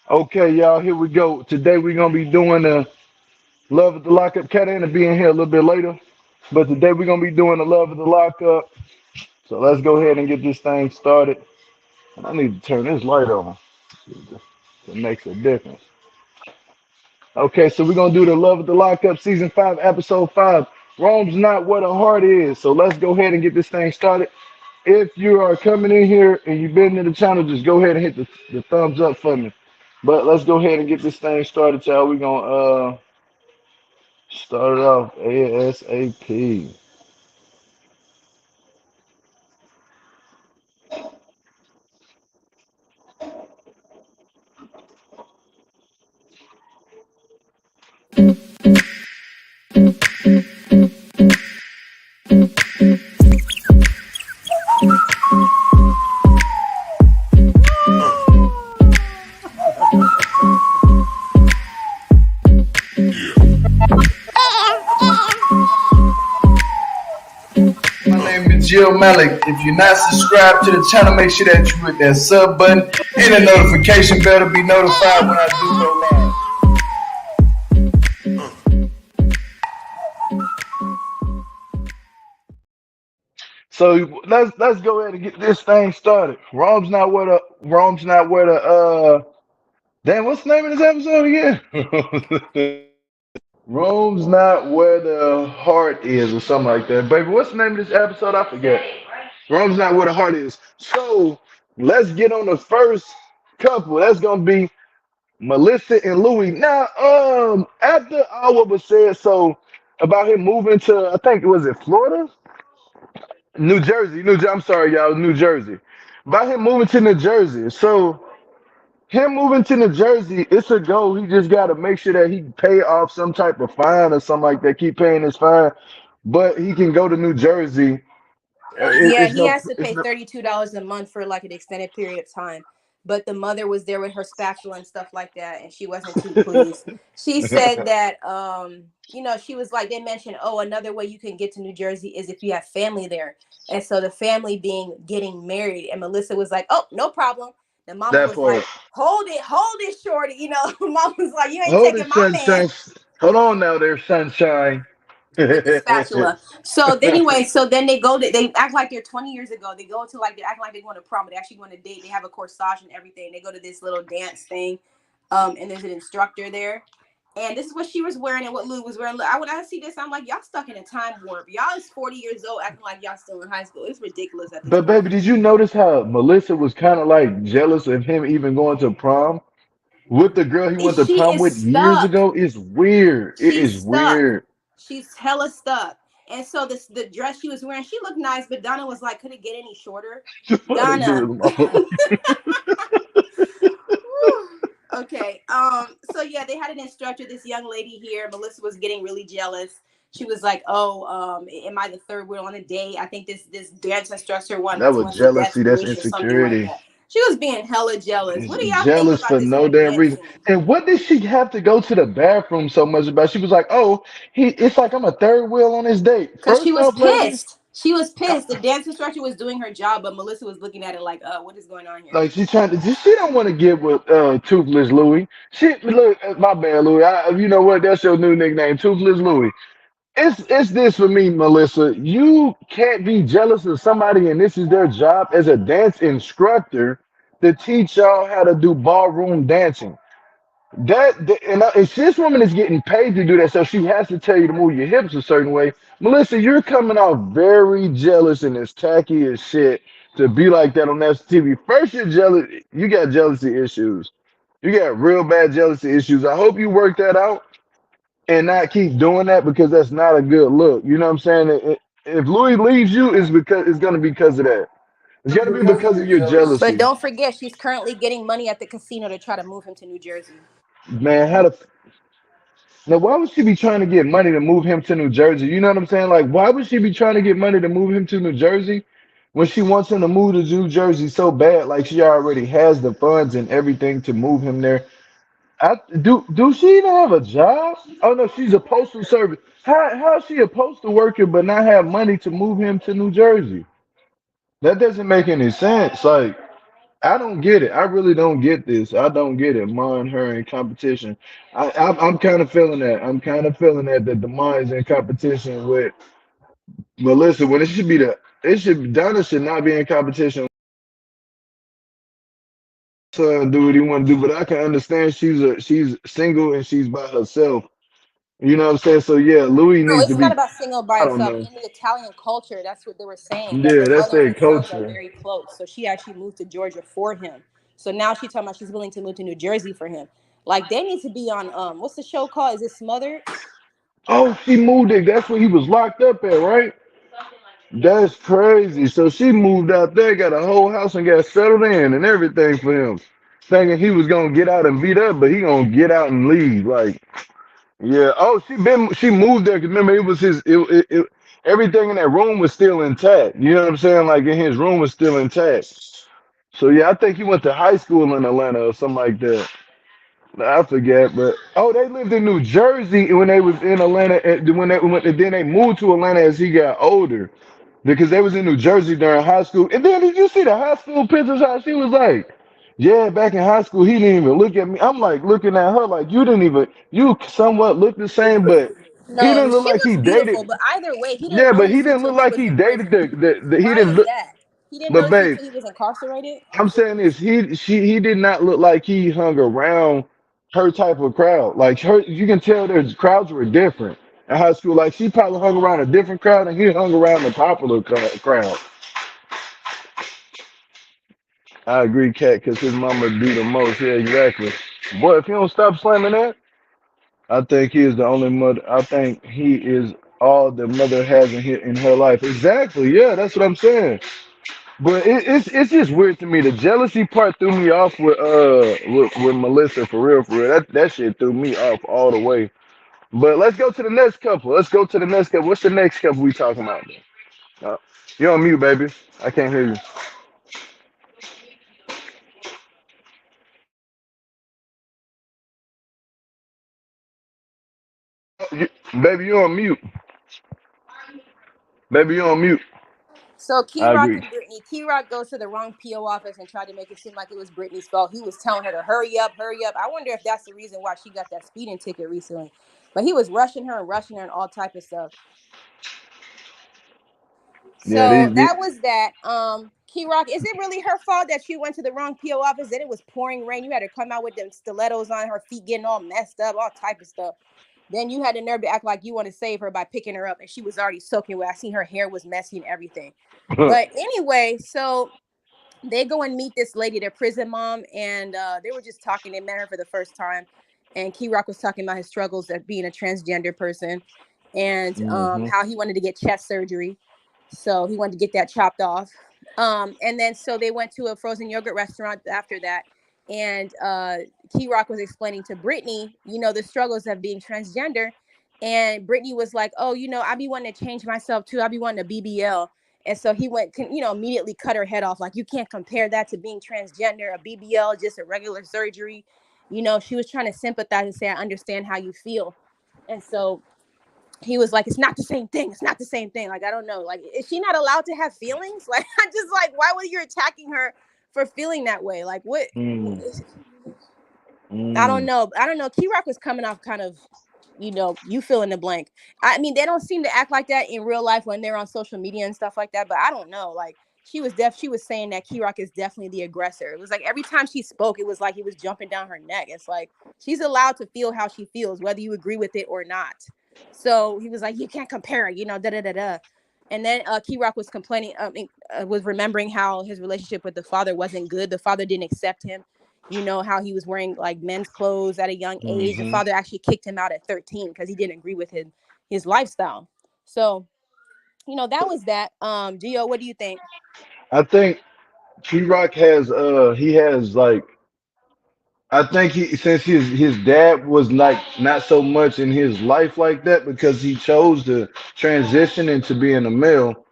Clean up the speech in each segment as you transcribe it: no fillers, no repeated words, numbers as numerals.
Okay, y'all, here we go. Today we're gonna be doing the love of the lockup. Cat to be in here a little bit later, but today we're gonna be doing the love of the lockup. So let's go ahead and get this thing started. And I need to turn this light on. It makes a difference. Okay, so we're gonna do the love of the lockup, season 5, episode 5. Rome's not where the heart is. So let's go ahead and get this thing started. If you are coming in here and you've been to the channel, just go ahead and hit the thumbs up for me. But let's go ahead and get this thing started, y'all. We're gonna start it off ASAP. My name is Jill Malik. If you're not subscribed to the channel, make sure that you hit that sub button and the notification bell to be notified when I do go live. So let's go ahead and get this thing started. Rome's not where the damn, what's the name of this episode again? Rome's not where the heart is, or something like that. Baby, what's the name of this episode? I forget. Rome's not where the heart is. So let's get on the first couple. That's gonna be Melissa and Louis. Now, after all what was said, so about him moving to, I think it was it Florida, New Jersey, I'm sorry, y'all, New Jersey. About him moving to New Jersey. So him moving to New Jersey, it's a goal. He just got to make sure that he pay off some type of fine or something like that. Keep paying his fine, but he can go to New Jersey. Yeah, It's he no, has to it's pay no. $32 a month for like an extended period of time. But the mother was there with her spatula and stuff like that, and she wasn't too pleased. She said that she was like, they mentioned, oh, another way you can get to New Jersey is if you have family there. And so the family being getting married, and Melissa was like, oh, no problem. The mama That was like, part. hold it, shorty. Mom was like, you ain't Hold it, taking my man sunshine. Hold on now, there, sunshine. with the spatula. So anyway, so then they act like they're 20 years ago. They go to like they act like they're going to prom, but they actually going to date. They have a corsage and everything. They go to this little dance thing, and there's an instructor there. And this is what she was wearing and what Lou was wearing. When I see this, I'm like, y'all stuck in a time warp. Y'all is 40 years old, acting like y'all still in high school. It's ridiculous at this But point. baby, did you notice how Melissa was kind of like jealous of him even going to prom with the girl he And went to she prom is with years stuck. ago? It's weird. It She's is stuck. weird. She's hella stuck. And so the dress she was wearing, she looked nice, but Donna was like, could it get any shorter? Why they do Donna. it long? Okay. So yeah, they had an instructor, this young lady here. Melissa was getting really jealous. She was like, oh, am I the third wheel on a date? I think this dance instructor That was wants to jealousy. dance with That's me or something like insecurity. that. She was being hella jealous. What do It's y'all think jealous about for this no whole damn reason. dancing? And what did she have to go to the bathroom so much about? She was like, "Oh, it's like I'm a third wheel on his date." Because she First was off, lady, pissed. She was pissed. The dance instructor was doing her job, but Melissa was looking at it like, what is going on here? like she's trying to, she don't want to get with Toothless Louie. She look, my bad, Louie. You know what? That's your new nickname, Toothless Louie. It's this for me, Melissa. You can't be jealous of somebody, and this is their job as a dance instructor to teach y'all how to do ballroom dancing. And this woman is getting paid to do that, so she has to tell you to move your hips a certain way. Melissa, you're coming off very jealous and as tacky as shit to be like that on national TV. First, you're jealous. You got jealousy issues. You got real bad jealousy issues. I hope you work that out and not keep doing that because that's not a good look. You know what I'm saying? If Louis leaves you, it's gonna be because of that. It's gonna be because of your But jealousy, don't forget, she's currently getting money at the casino to try to move him to New Jersey. man. Now, why would she be trying to get money to move him to New Jersey? You know what I'm saying? Like, why would she be trying to get money to move him to New Jersey when she wants him to move to New Jersey so bad? Like, she already has the funds and everything to move him there. Do she even have a job? Oh no, she's a postal service. How is she a postal worker but not have money to move him to New Jersey? That doesn't make any sense. Like, I don't get it. I really don't get this. I don't get it. Mine, her in competition. I'm kind of feeling that. I'm kind of feeling that the mine's in competition with Melissa when it should be Donna should not be in competition. Son, do what he want to do, but I can understand she's single and she's by herself. You know what I'm saying? So yeah, Louis No, needs to it's not be. about single by I don't herself. know. In the Italian culture, that's what they were saying, that Yeah, her that's mother and their her sons are culture. very close. So she actually moved to Georgia for him. So now she's talking about she's willing to move to New Jersey for him. Like they need to be on what's the show called? Is it Smothered? Oh, she moved it. That's where he was locked up at, right? That's crazy. So she moved out there, got a whole house, and got settled in and everything for him, thinking he was gonna get out and beat up, but he gonna get out and leave. Like, yeah. Oh, she moved there because remember it was everything in that room was still intact. You know what I'm saying? Like in his room was still intact. So yeah, I think he went to high school in Atlanta or something like that. I forget, but oh, they lived in New Jersey when they was in Atlanta. When they went, then they moved to Atlanta as he got older because they was in New Jersey during high school. And then did you see the high school pictures? How she was like, yeah, back in high school, he didn't even look at me. I'm like looking at her like you didn't even. You somewhat look the same, but he No, didn't look she like he looks beautiful, dated. but either way, he didn't Yeah, but he notice you didn't till look he like was he in dated prison. he Why didn't is look. that? He didn't But notice you babe, till he was incarcerated. I'm saying this, he did not look like he hung around her type of crowd. Like her, you can tell their crowds were different in high school. Like she probably hung around a different crowd, and he hung around the popular crowd. I agree, Cat, because his mama do the most. Yeah, exactly. Boy, if you don't stop slamming that, I think he is the only mother. I think he is all the mother has in her life. Exactly. Yeah, that's what I'm saying. But it's just weird to me. The jealousy part threw me off with Melissa for real, for real. That shit threw me off all the way. But let's go to the next couple. Let's go to the next couple. What's the next couple we talking about? Uh, you're on mute, baby. I can't hear you. Baby, you're on mute. Baby, you're on mute. So Key I Rock agree. and Brittany. Key Rock goes to the wrong PO office and tried to make it seem like it was Brittany's fault. He was telling her to hurry up, hurry up. I wonder if that's the reason why she got that speeding ticket recently. But he was rushing her and all type of stuff. Yeah, So these that was that. Key Rock, is it really her fault that she went to the wrong PO office? Then it was pouring rain. You had to come out with them stilettos on, her feet getting all messed up, all type of stuff. Then you had the nerve to act like you want to save her by picking her up, and she was already soaking wet. I seen her hair was messy and everything. But anyway, so they go and meet this lady, their prison mom, and they were just talking. They met her for the first time, and Key Rock was talking about his struggles at being a transgender person, and hmm how he wanted to get chest surgery, so he wanted to get that chopped off. And then so they went to a frozen yogurt restaurant after that, and Key Rock was explaining to Brittany, the struggles of being transgender, and Brittany was like, "Oh, I be wanting to change myself too. I be wanting a BBL." And so he went, immediately cut her head off. Like, you can't compare that to being transgender, a BBL, just a regular surgery. She was trying to sympathize and say, I understand how you feel. And so he was like, it's not the same thing. It's not the same thing. Like, I don't know. Like, is she not allowed to have feelings? Like, I'm just like, why were you attacking her for feeling that way? Like, what? mm, I don't mm, know. I don't know. Key Rock was coming off kind of, you fill in the blank. I mean, they don't seem to act like that in real life when they're on social media and stuff like that. But I don't know. Like she was saying that Key Rock is definitely the aggressor. It was like every time she spoke, it was like he was jumping down her neck. It's like she's allowed to feel how she feels, whether you agree with it or not. So he was like, you can't compare it, da da da da. And then Key Rock was complaining, was remembering how his relationship with the father wasn't good. The father didn't accept him, how he was wearing like men's clothes at a young age. The hmm father actually kicked him out at 13 because he didn't agree with his lifestyle. So, that was that. Gio, what do you think? I think T Rock has he has like I think he since his dad was like not so much in his life like that because he chose to transition into being a male.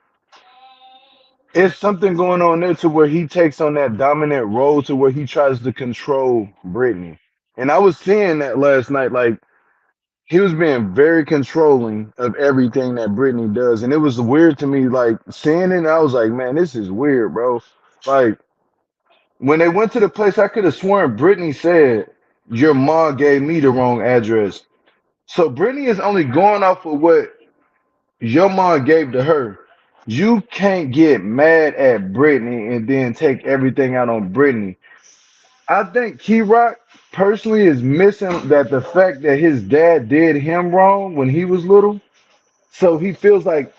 It's something going on there to where he takes on that dominant role to where he tries to control Brittany. And I was seeing that last night, like he was being very controlling of everything that Brittany does. And it was weird to me, like seeing it, I was like, man, this is weird, bro. Like When they went to the place, I could have sworn Brittany said your mom gave me the wrong address. So Brittany is only going off of what your mom gave to her. You can't get mad at Brittany and then take everything out on Brittany. I think Key Rock personally is missing that the fact that his dad did him wrong when he was little. So he feels like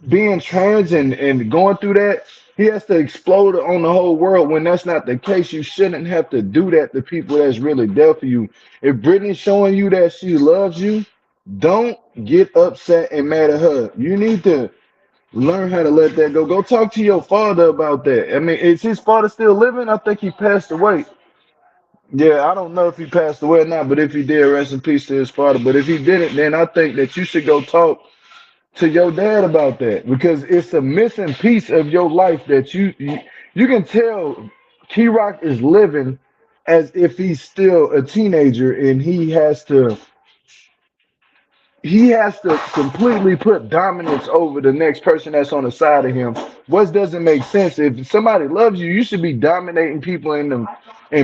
being trans and going through that, he has to explode on the whole world when that's not the case. You shouldn't have to do that to people that's really there for you. If Brittany's showing you that she loves you, don't get upset and mad at her. You need to learn how to let that go. Go talk to your father about that. I mean, is his father still living? I think he passed away. Yeah, I don't know if he passed away or not, but if he did, rest in peace to his father. But if he didn't, then I think that you should go talk to your dad about that because it's a missing piece of your life that you can tell Key Rock is living as if he's still a teenager and he has to completely put dominance over the next person that's on the side of him. What doesn't make sense? If somebody loves you, you should be dominating people in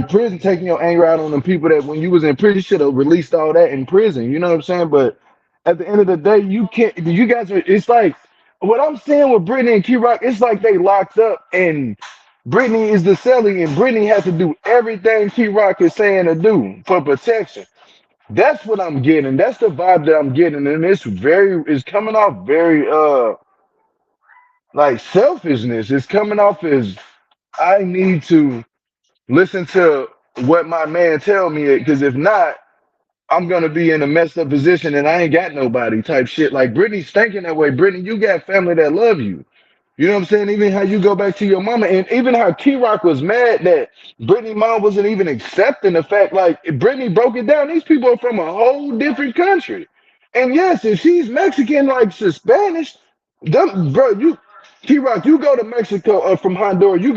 prison, taking your anger out on them people that when you was in prison should have released all that in prison. You know what I'm saying? But at the end of the day, you can't. You guys are. It's like what I'm saying with Brittany and Key Rock. It's like they locked up and Brittany is the celly, and Brittany has to do everything Key Rock is saying to do for protection. That's what I'm getting. That's the vibe that I'm getting, and it's coming off very like selfishness. It's coming off as I need to listen to what my man tell me, because if not, I'm gonna be in a messed up position and I ain't got nobody type shit. Like Brittany's thinking that way. Brittany, you got family that love you. You know what I'm saying? Even how you go back to your mama, and even how Key Rock was mad that Brittany mom wasn't even accepting the fact. Like Brittany broke it down. These people are from a whole different country, and yes, if she's Mexican, like she's Spanish, them, bro, you Key Rock, you go to Mexico from Honduras, you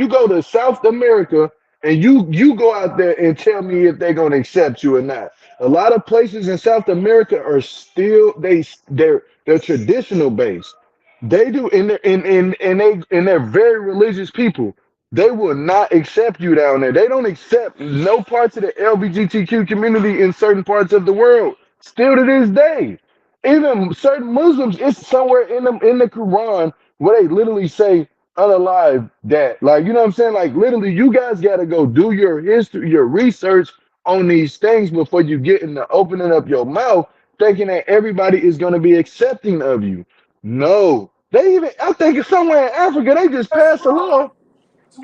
go to South America, and you go out there and tell me if they're gonna accept you or not. A lot of places in South America are still they're traditional based. They do, and they're very religious people. They will not accept you down there. They don't accept no parts of the LGBTQ community in certain parts of the world. Still to this day, even certain Muslims, it's somewhere in the Quran where they literally say unalive that. Like you know what I'm saying? Like literally, you guys got to go do your history, your research on these things before you get into opening up your mouth, thinking that everybody is going to be accepting of you. No, they even I think it's somewhere in Africa they just passed a law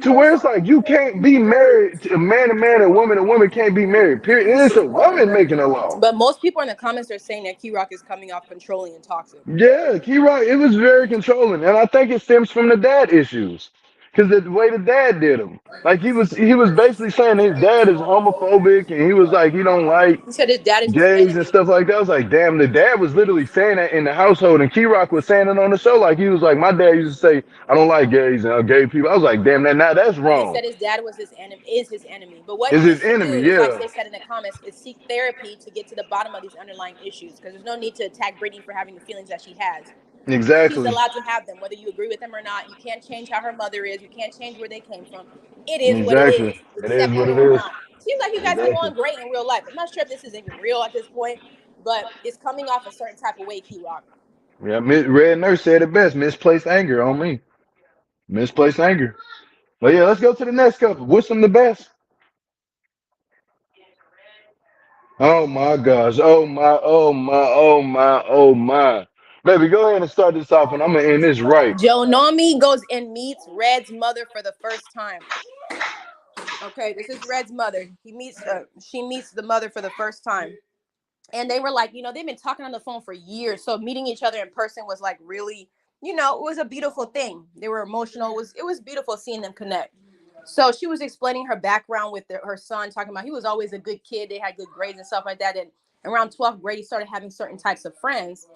to where it's like you can't be married to a man, a woman can't be married. Period. And it's a woman making a law. But most people in the comments are saying that Key Rock is coming off controlling and toxic. Yeah, Key Rock, it was very controlling, and I think it stems from the dad issues, because the way the dad did him, like he was basically saying his dad is homophobic, and he was like he don't like He said his dad is his gays and enemy. stuff like that. I was like, damn, the dad was literally saying that in the household, and Key Rock was saying it on the show. Like he was like, my dad used to say, I don't like gays and gay people. I was like, damn, that now that's He wrong. said his dad was his enemy, is his enemy. But what Is he his needs to enemy? do is, like Yeah, they said in the comments, is seek therapy to get to the bottom of these underlying issues. Because there's no need to attack Brittany for having the feelings that she has. She's exactly, allowed to have them, whether you agree with them or not. You can't change how her mother is. You can't change where they came from. It is what it exactly. is. It is Accept what it it or is. not. Seems like you guys are Exactly. going great in real life. I'm not sure if this is even real at this point, but it's coming off a certain type of way, Key Rock. Yeah, Red Nurse said it best. Misplaced anger on me. Misplaced anger. But yeah, let's go to the next couple. Wish them the best. Oh my gosh. Oh my. Oh my. Oh my. Oh my. Baby, go ahead and start this off, and I'm gonna end this right. Joe Nomi goes and meets Red's mother for the first time. Okay, this is Red's mother. She meets the mother for the first time. And they were like, they've been talking on the phone for years. So meeting each other in person was like really, it was a beautiful thing. They were emotional. It was beautiful seeing them connect. So she was explaining her background with her son, talking about he was always a good kid. They had good grades and stuff like that. And around 12th grade, he started having certain types of friends.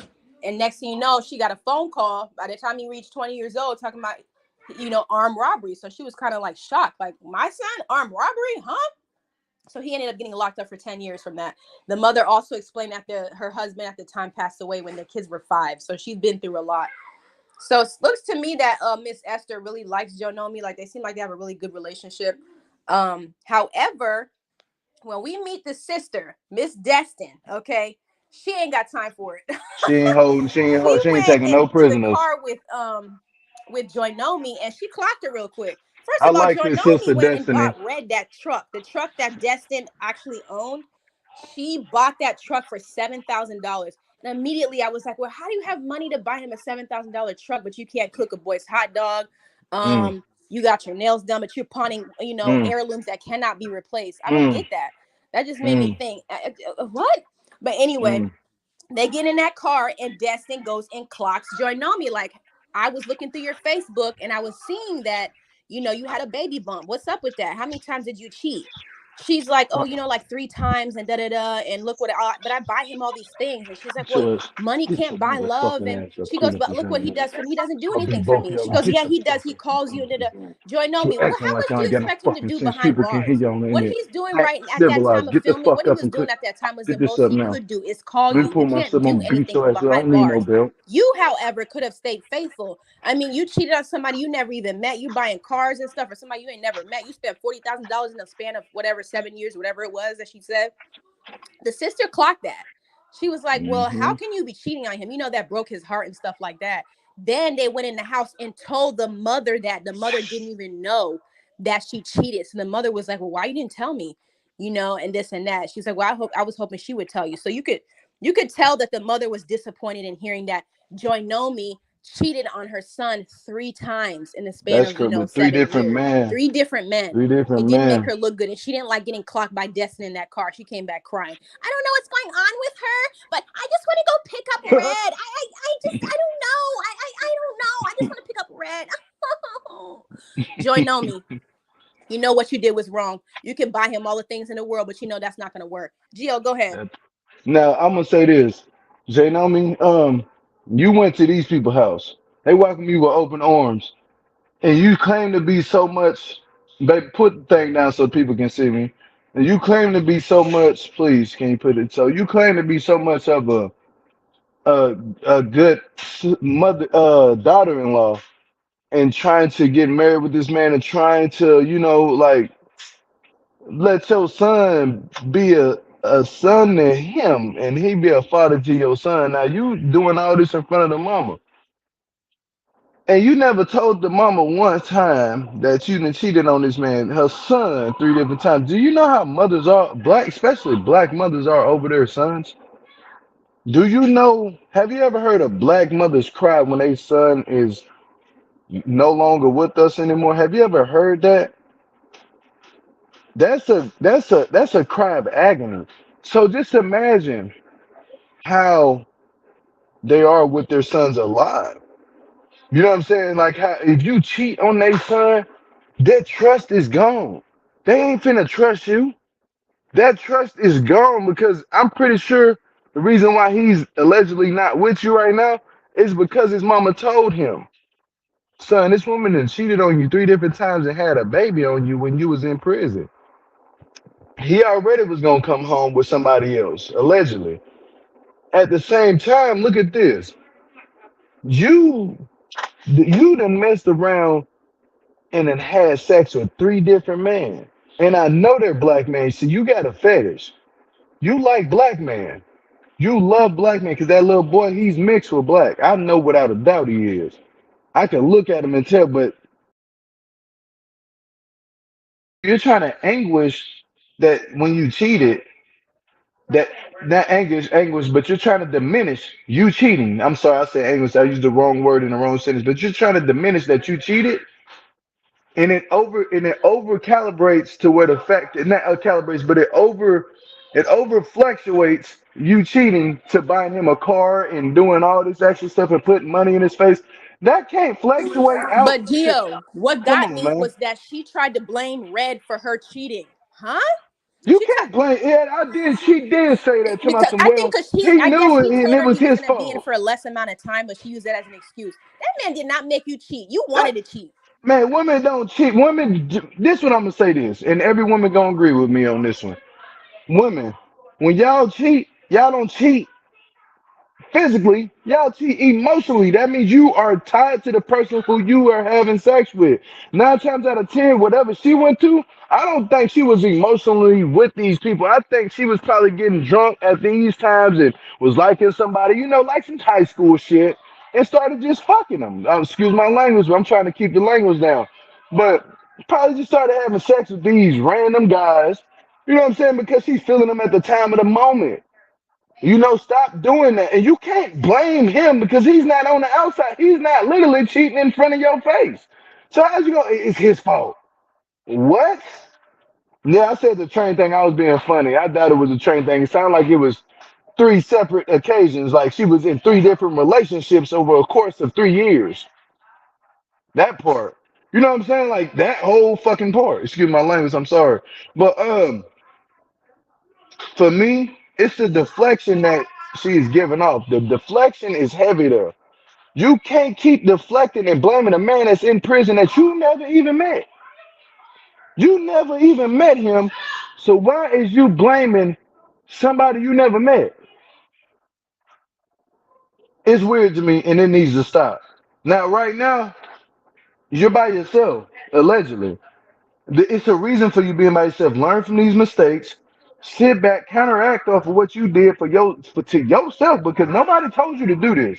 And next thing you know, she got a phone call by the time he reached 20 years old talking about, armed robbery. So she was kind of like shocked, like, my son, armed robbery, huh? So he ended up getting locked up for 10 years from that. The mother also explained that her husband at the time passed away when the kids were 5. So she's been through a lot. So it looks to me that Miss Esther really likes Joe Nomi. Like they seem like they have a really good relationship. However, when we meet the sister, Miss Destin, okay, she ain't got time for it. She ain't holding. She ain't. She She ain't went taking no into the prisoners. car with Joy Nomi and she clocked her real quick. First I of all, like Joy his sister Nomi went and Destiny. bought Red that truck. The truck that Destin actually owned. She bought that truck for $7,000. And immediately I was like, well, how do you have money to buy him a $7,000 truck, but you can't cook a boy's hot dog? Mm, You got your nails done, but you're pawning, mm, heirlooms that cannot be replaced. I don't mm, get that. That just made me mm, think, what? But anyway, mm. they get in that car and Destin goes and clocks Joy Nomi. Like, I was looking through your Facebook and I was seeing that, you had a baby bump. What's up with that? How many times did you cheat? She's like, oh, like 3 times and da da da. And look what but I buy him all these things. And she's like, well, Just money get can't your buy love. motherfucking And ass up. she goes, Clean up but this look what room. he does for me. He doesn't do I'll beat anything for both of me. y'all She and goes, get yeah, the he does. fuck He up and calls you clean and up da da. this room. Joy You Nomi, acting how like much y'all do ain't you got no expect him to fucking do sense. behind People can hear bars? y'all in What here. he's doing Act right at that time civilized. of Get the filming, fuck what he up was and doing clean. at that time was the Get this most up he now. could do is call Let me you. pull You my can't stuff. I'm do gonna beat anything your from ass. I don't behind need no bars. belt. You, however, could have stayed faithful. I mean, you cheated on somebody you never even met. You buying cars and stuff for somebody you ain't never met. You spent $40,000 in the span of whatever 7 years, whatever it was that she said. The sister clocked that. She was like, well, how Mm-hmm. can you be cheating on him? That broke his heart and stuff like that. Then they went in the house and told the mother that the mother didn't even know that she cheated. So the mother was like, well, why you didn't tell me? And this and that. She's like, well, I was hoping she would tell you. So you could tell that the mother was disappointed in hearing that Joy Nomi cheated on her son 3 times in the span That's of, correct. With three 7 years. different men. 3 different men. Three different It didn't make men. her look good. And she didn't like getting clocked by Destin in that car. She came back crying. I don't know what's going on with her, but I just want to go pick up Red. I don't know. I don't know. I just want to pick up Red. Joy Nomi, you know what you did was wrong. You can buy him all the things in the world, but that's not going to work. Gio, go ahead. Now I'm gonna say this, Jay Nomi, you went to these people's house. They welcome you with open arms, and you claim to be so much. Baby, put the thing down so people can see me. And you claim to be so much. Please, can you put it? So you claim to be so much of a a good mother, daughter-in-law, and trying to get married with this man, and trying to, like let your son be a son to him and he be a father to your son. Now you doing all this in front of the mama. And you never told the mama one time that you done cheated on this man, her son, 3 different times. Do you know how mothers are, black, especially black mothers are over their sons? Do you know, have you ever heard of black mothers cry when their son is no longer with us anymore? Have you ever heard that? That's a cry of agony. So just imagine how they are with their sons alive. You know what I'm saying? Like how if you cheat on their son, their trust is gone. They ain't finna trust you. That trust is gone because I'm pretty sure the reason why he's allegedly not with you right now is because his mama told him, son, this woman that cheated on you 3 different times and had a baby on you when you was in prison. He already was gonna come home with somebody else, allegedly. At the same time, look at this. You you done messed around and then had sex with 3 different men. And I know they're black men. So you got a fetish. You like black men. You love black men because that little boy, he's mixed with black. I know without a doubt he is. I can look at him and tell, but you're trying to anguish that when you cheated, that that anguish, but you're trying to diminish you cheating. I'm sorry, I said anguish. I used the wrong word in the wrong sentence, but you're trying to diminish that you cheated, and it over calibrates to where the fact it not calibrates, but it over fluctuates you cheating to buying him a car and doing all this extra stuff and putting money in his face. That can't fluctuate out. But Gio, what Come got on, me man. was that she tried to blame Red for her cheating. Huh? You She tried can't blame Ed. I did. She did say that to my because some I think well. because He I knew guess it he and told it her was he was his gonna be in fault. for a less amount of time, but she used that as an excuse. That man did not make you cheat. You That wanted to cheat. man, women don't cheat. This one I'm gonna say this, and every woman gonna agree with me on this one. Women, when y'all cheat, y'all don't cheat Physically, y'all cheat emotionally. That means you are tied to the person who you are having sex with. 9 times out of 10, whatever she went to, I don't think she was emotionally with these people. I think she was probably getting drunk at these times and was liking somebody, like some high school shit, and started just fucking them. Excuse my language, but I'm trying to keep the language down. But probably just started having sex with these random guys. You know what I'm saying? Because she's feeling them at the time of the moment. Stop doing that. And you can't blame him because he's not on the outside. He's not literally cheating in front of your face. So how's you going? It's his fault. What? Yeah, I said the train thing. I was being funny. I doubt it was a train thing. It sounded like it was three separate occasions. Like she was in three different relationships over a course of 3 years. That part. You know what I'm saying? Like that whole fucking part. Excuse my language. I'm sorry. But for me, it's the deflection that she's giving off. The deflection is heavy there. You can't keep deflecting and blaming a man that's in prison that you never even met. You never even met him. So why is you blaming somebody you never met? It's weird to me and it needs to stop. Now, right now, you're by yourself, allegedly. It's a reason for you being by yourself. Learn from these mistakes. Sit back, counteract off of what you did to yourself because nobody told you to do this.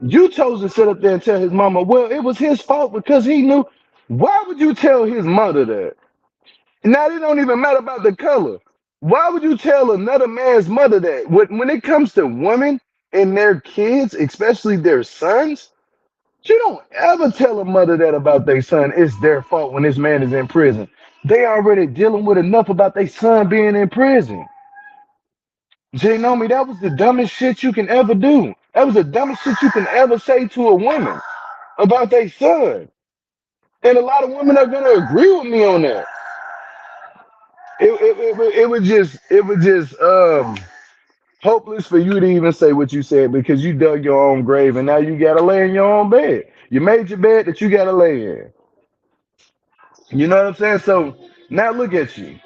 You chose to sit up there and tell his mama, well, it was his fault because he knew. Why would you tell his mother that? Now it don't even matter about the color. Why would you tell another man's mother that? When it comes to women and their kids, especially their sons, you don't ever tell a mother that about their son. It's their fault when this man is in prison. They already dealing with enough about their son being in prison. Jay Nomi, that was the dumbest shit you can ever do. That was the dumbest shit you can ever say to a woman about their son. And a lot of women are gonna agree with me on that. It was just hopeless for you to even say what you said because you dug your own grave and now you gotta lay in your own bed. You made your bed that you gotta lay in. You know what I'm saying? So now look at you.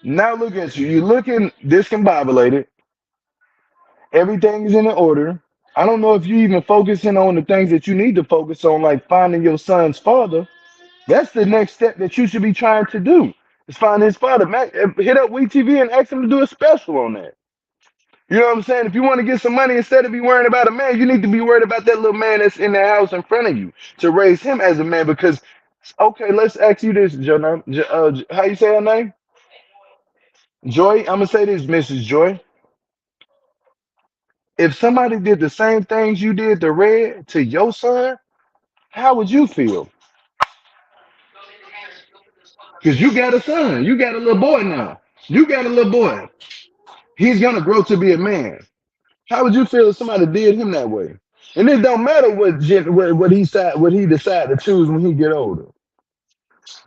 Now look at you. You're looking discombobulated. Everything is in order. I don't know if you even focusing on the things that you need to focus on, like finding your son's father. That's the next step that you should be trying to do. Is find his father. Hit up WeTV and ask him to do a special on that. You know what I'm saying? If you want to get some money instead of be worrying about a man, you need to be worried about that little man that's in the house in front of you to raise him as a man. Because, okay, let's ask you this, Joe. How you say her name? Joy. I'm gonna say this, Mrs. Joy. If somebody did the same things you did to Red to your son, how would you feel? Because you got a son, you got a little boy now. You got a little boy. He's gonna grow to be a man. How would you feel if somebody did him that way? And it don't matter what he decide to choose when he get older.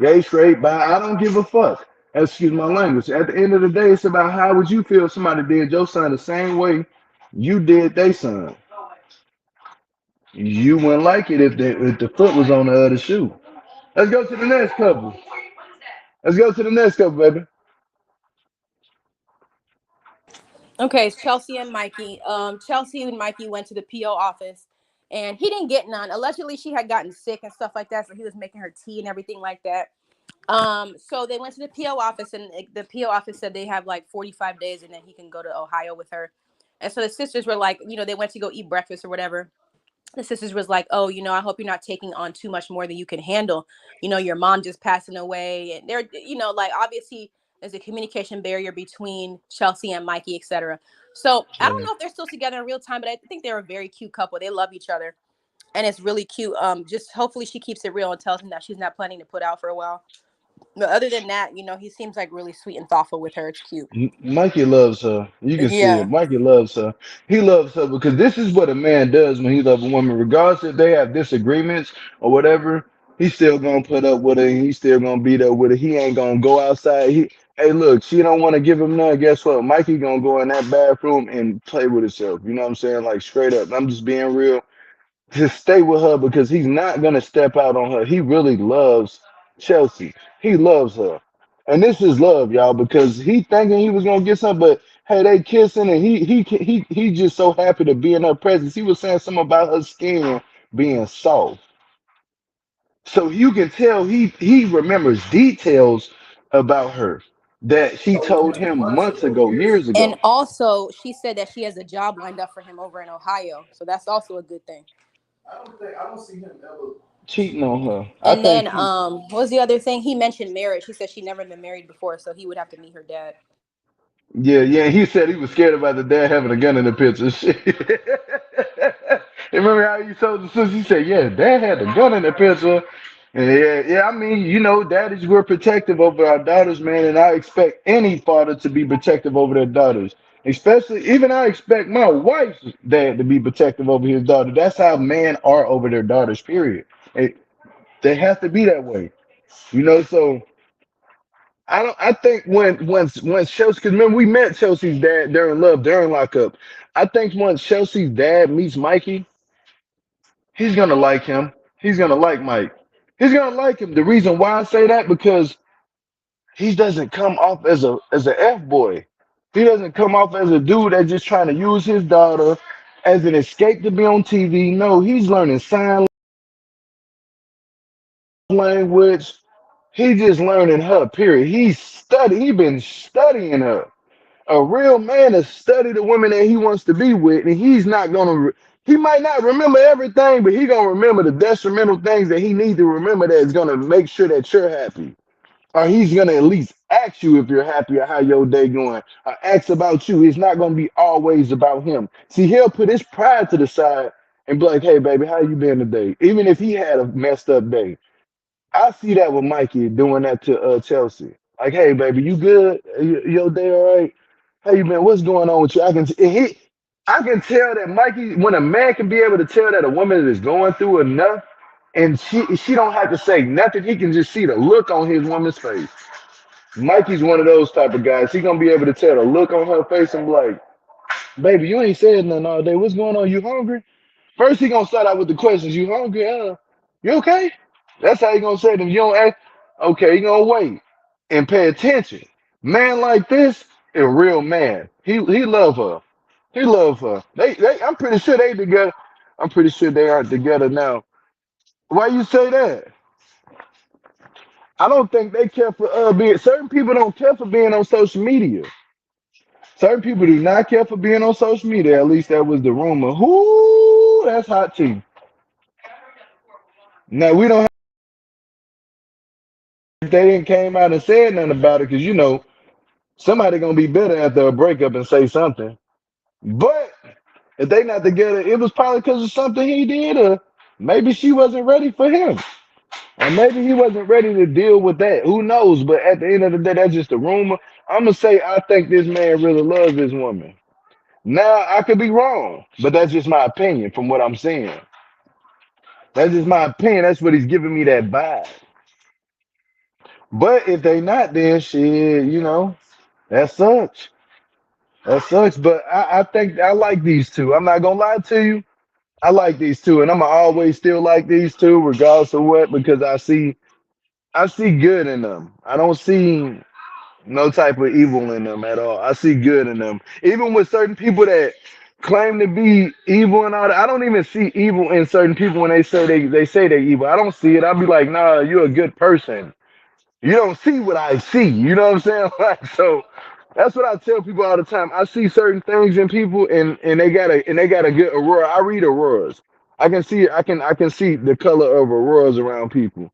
Gay, straight, bi, I don't give a fuck. Excuse my language. At the end of the day, it's about how would you feel if somebody did your son the same way you did their son. You wouldn't like it if the foot was on the other shoe. Let's go to the next couple. Let's go to the next couple, baby. Okay, it's Chelsea and Mikey. Chelsea and Mikey went to the PO office, and he didn't get none. Allegedly, she had gotten sick and stuff like that, so he was making her tea and everything like that. So they went to the PO office, and the PO office said they have like 45 days, and then he can go to Ohio with her. And so the sisters were like, they went to go eat breakfast or whatever. The sisters was like, oh, I hope you're not taking on too much more than you can handle. Your mom just passing away, and they're, like obviously there's a communication barrier between Chelsea and Mikey, etc. So I don't know if they're still together in real time, but I think they're a very cute couple. They love each other, and it's really cute. Just hopefully she keeps it real and tells him that she's not planning to put out for a while. But other than that, he seems like really sweet and thoughtful with her. It's cute. Mikey loves her. You can see it. Yeah. Mikey loves her. He loves her because this is what a man does when he loves a woman. Regardless if they have disagreements or whatever, he's still gonna put up with her. And he's still gonna be there with her. He ain't gonna go outside. Hey, look, she don't want to give him none. Guess what? Mikey gonna go in that bathroom and play with himself. You know what I'm saying? Like straight up. I'm just being real. Just stay with her because he's not gonna step out on her. He really loves Chelsea. He loves her. And this is love, y'all, because he thinking he was gonna get something, but Hey, they kissing, and he just so happy to be in her presence. He was saying something about her skin being soft, so you can tell he remembers details about her that she told him months ago, years And ago. also, she said that she has a job lined up for him over in Ohio, so that's also a good thing. I don't see him ever cheating on her. I And think then, he, what was the other thing? He mentioned marriage. He said she never been married before, so he would have to meet her dad. yeah, yeah. He said he was scared about the dad having a gun in the picture. Shit. Remember how he told the sister? He said, "Yeah, dad had a gun in the picture." And yeah, yeah. I mean, daddies we're protective over our daughters, man, and I expect any father to be protective over their daughters. Especially, even I expect my wife's dad to be protective over his daughter. That's how men are over their daughters. Period. They have to be that way. So I don't. I think when Chelsea, because remember we met Chelsea's dad during during lockup. I think once Chelsea's dad meets Mikey, he's gonna like him. He's gonna like Mike. He's gonna like him. The reason why I say that because he doesn't come off as a f boy. He doesn't come off as a dude that's just trying to use his daughter as an escape to be on TV. No, he's learning sign language. He's just learning her. Period. He been studying her. A real man is study the women that he wants to be with, and he's not gonna. He might not remember everything, but he gonna remember the detrimental things that he needs to remember. That's gonna make sure that you're happy, or he's gonna at least ask you if you're happy or how your day going. Or ask about you. It's not gonna be always about him. See, he'll put his pride to the side and be like, "Hey, baby, how you been today?" Even if he had a messed up day. I see that with Mikey doing that to Chelsea. Like, hey, baby, you good? Your day all right? How you been? What's going on with you? I can tell that Mikey, when a man can be able to tell that a woman is going through enough, and she don't have to say nothing, he can just see the look on his woman's face. Mikey's one of those type of guys. He gonna be able to tell the look on her face and be like, baby, you ain't said nothing all day. What's going on? You hungry? First, he gonna start out with the questions. You hungry? You okay? That's how he gonna say them. You don't ask. Okay, he gonna wait and pay attention. Man like this, a real man. He love her. He love her. They. I'm pretty sure they together. I'm pretty sure they aren't together now. Why you say that? I don't think they care for being. Certain people don't care for being on social media. Certain people do not care for being on social media. At least that was the rumor. Whoo, that's hot tea. Now we don't. If they didn't came out and said nothing about it, because somebody gonna be bitter after a breakup and say something. But if they not together, it was probably because of something he did, or maybe she wasn't ready for him, or maybe he wasn't ready to deal with that. Who knows? But at the end of the day, that's just a rumor. I'm gonna say I think this man really loves this woman. Now I could be wrong, but that's just my opinion from what I'm seeing. That's just my opinion. That's what he's giving me that vibe. But if they not, then shit, that sucks. That sucks. But I think I like these two. I'm not gonna lie to you. I like these two, and I'm gonna always still like these two, regardless of what, because I see good in them. I don't see no type of evil in them at all. I see good in them. Even with certain people that claim to be evil and all that, I don't even see evil in certain people when they say they're evil. I don't see it. I'll be like, nah, you're a good person. You don't see what I see. You know what I'm saying? Like, so that's what I tell people all the time. I see certain things in people, and they got a good aurora. I read auroras. I can see the color of auroras around people.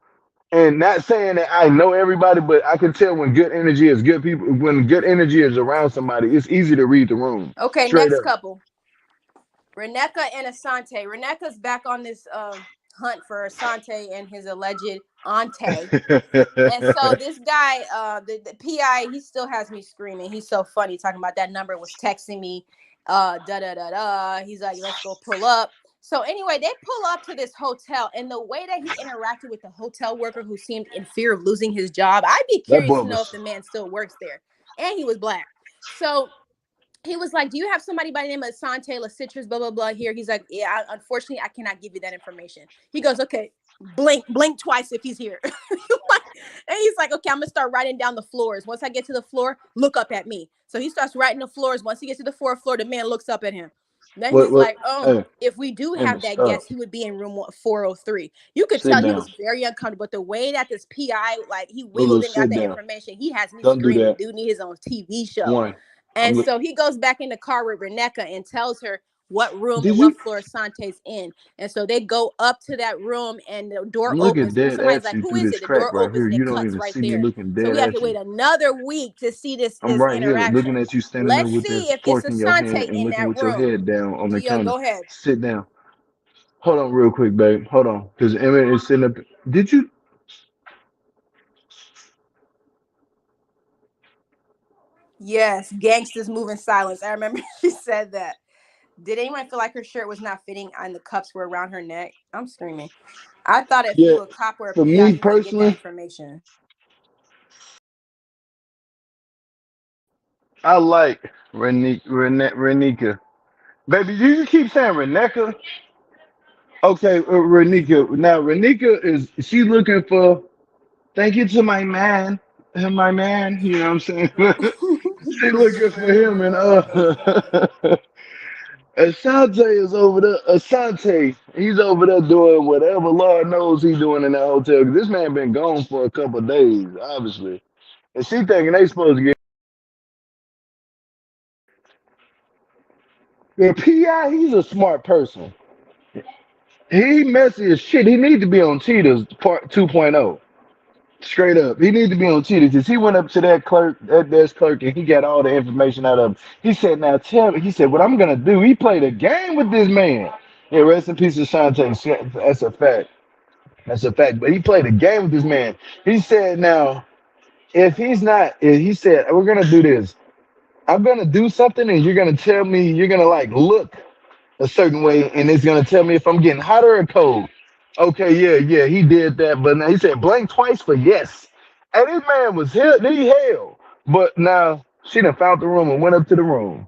And not saying that I know everybody, but I can tell when good energy is good people. When good energy is around somebody, it's easy to read the room. Okay, Straight next up. couple. Reneka and Asante. Reneka's back on this hunt for Asante and his alleged auntie. And so this guy, the PI, he still has me screaming. He's so funny talking about that number was texting me, da da da da. He's like, let's go pull up. So anyway, they pull up to this hotel, and the way that he interacted with the hotel worker who seemed in fear of losing his job, I'd be That curious boy to know if was. the man still works there. And he was black. So he was like, do you have somebody by the name of Sante La Citrus, blah, blah, blah here? He's like, yeah, unfortunately, I cannot give you that information. He goes, okay, blink twice if he's here. And he's like, okay, I'm gonna start writing down the floors. Once I get to the floor, look up at me. So he starts writing the floors. Once he gets to the fourth floor, the man looks up at him. Then he's What? like, oh, Hey, if we do Amy, have that stop. guest, he would be in room 403. You could Sit tell he down. was very uncomfortable. But the way that this PI, like, he Lulu, wiggled and got sit the down. information, he has me Don't do screaming. that. Dude need his own TV show. One. And I'm. so he goes back in the car with Reneka and tells her what room Did and what you? floor Sante's in. And so they go up to that room and the door I'm looking opens. dead Somebody's at like, you who through is this it? The crack door right opens here. and You it don't cuts even right see me there. looking So dead we have to at wait you. another week to see I'm this right here looking interaction. at you standing there Let's with see that if it's fork a in your hand Sante and in looking that with your room. head down on the Yeah, counter. go ahead. Sit down. Hold on real quick, babe. Hold on. Because Emmett is sitting up. Did you? Yes, gangsters move in silence. I remember she said that. Did anyone feel like her shirt was not fitting and the cups were around her neck? I'm screaming. I thought if Yeah. you a cop or a For PI, me you wouldn't get that personally, information. I like Renika. Baby, you keep saying Reneka. Okay, Renika. Now, Renika is she looking for? Thank you to my man, my man. You know what I'm saying? She looking for him, and Asante is over there. Asante, he's over there doing whatever Lord knows he's doing in that hotel. 'Cause this man been gone for a couple of days, obviously, and she thinking they supposed to get the PI. He's a smart person. He messy as shit. He need to be on Cheetah's part 2.0. Straight up. He need to be on Cheetah because he went up to that clerk, that desk clerk, and he got all the information out of him. He said, now tell me, he said, what I'm gonna do, he played a game with this man. Yeah, rest in peace of Shantae. That's a fact. That's a fact. But he played a game with this man. He said, now, if he said, we're gonna do this. I'm gonna do something and you're gonna tell me, you're gonna like look a certain way, and it's gonna tell me if I'm getting hot or cold. Okay, yeah, he did that, but now he said blank twice for yes. And this man was hell, he hell. But now she done found the room and went up to the room.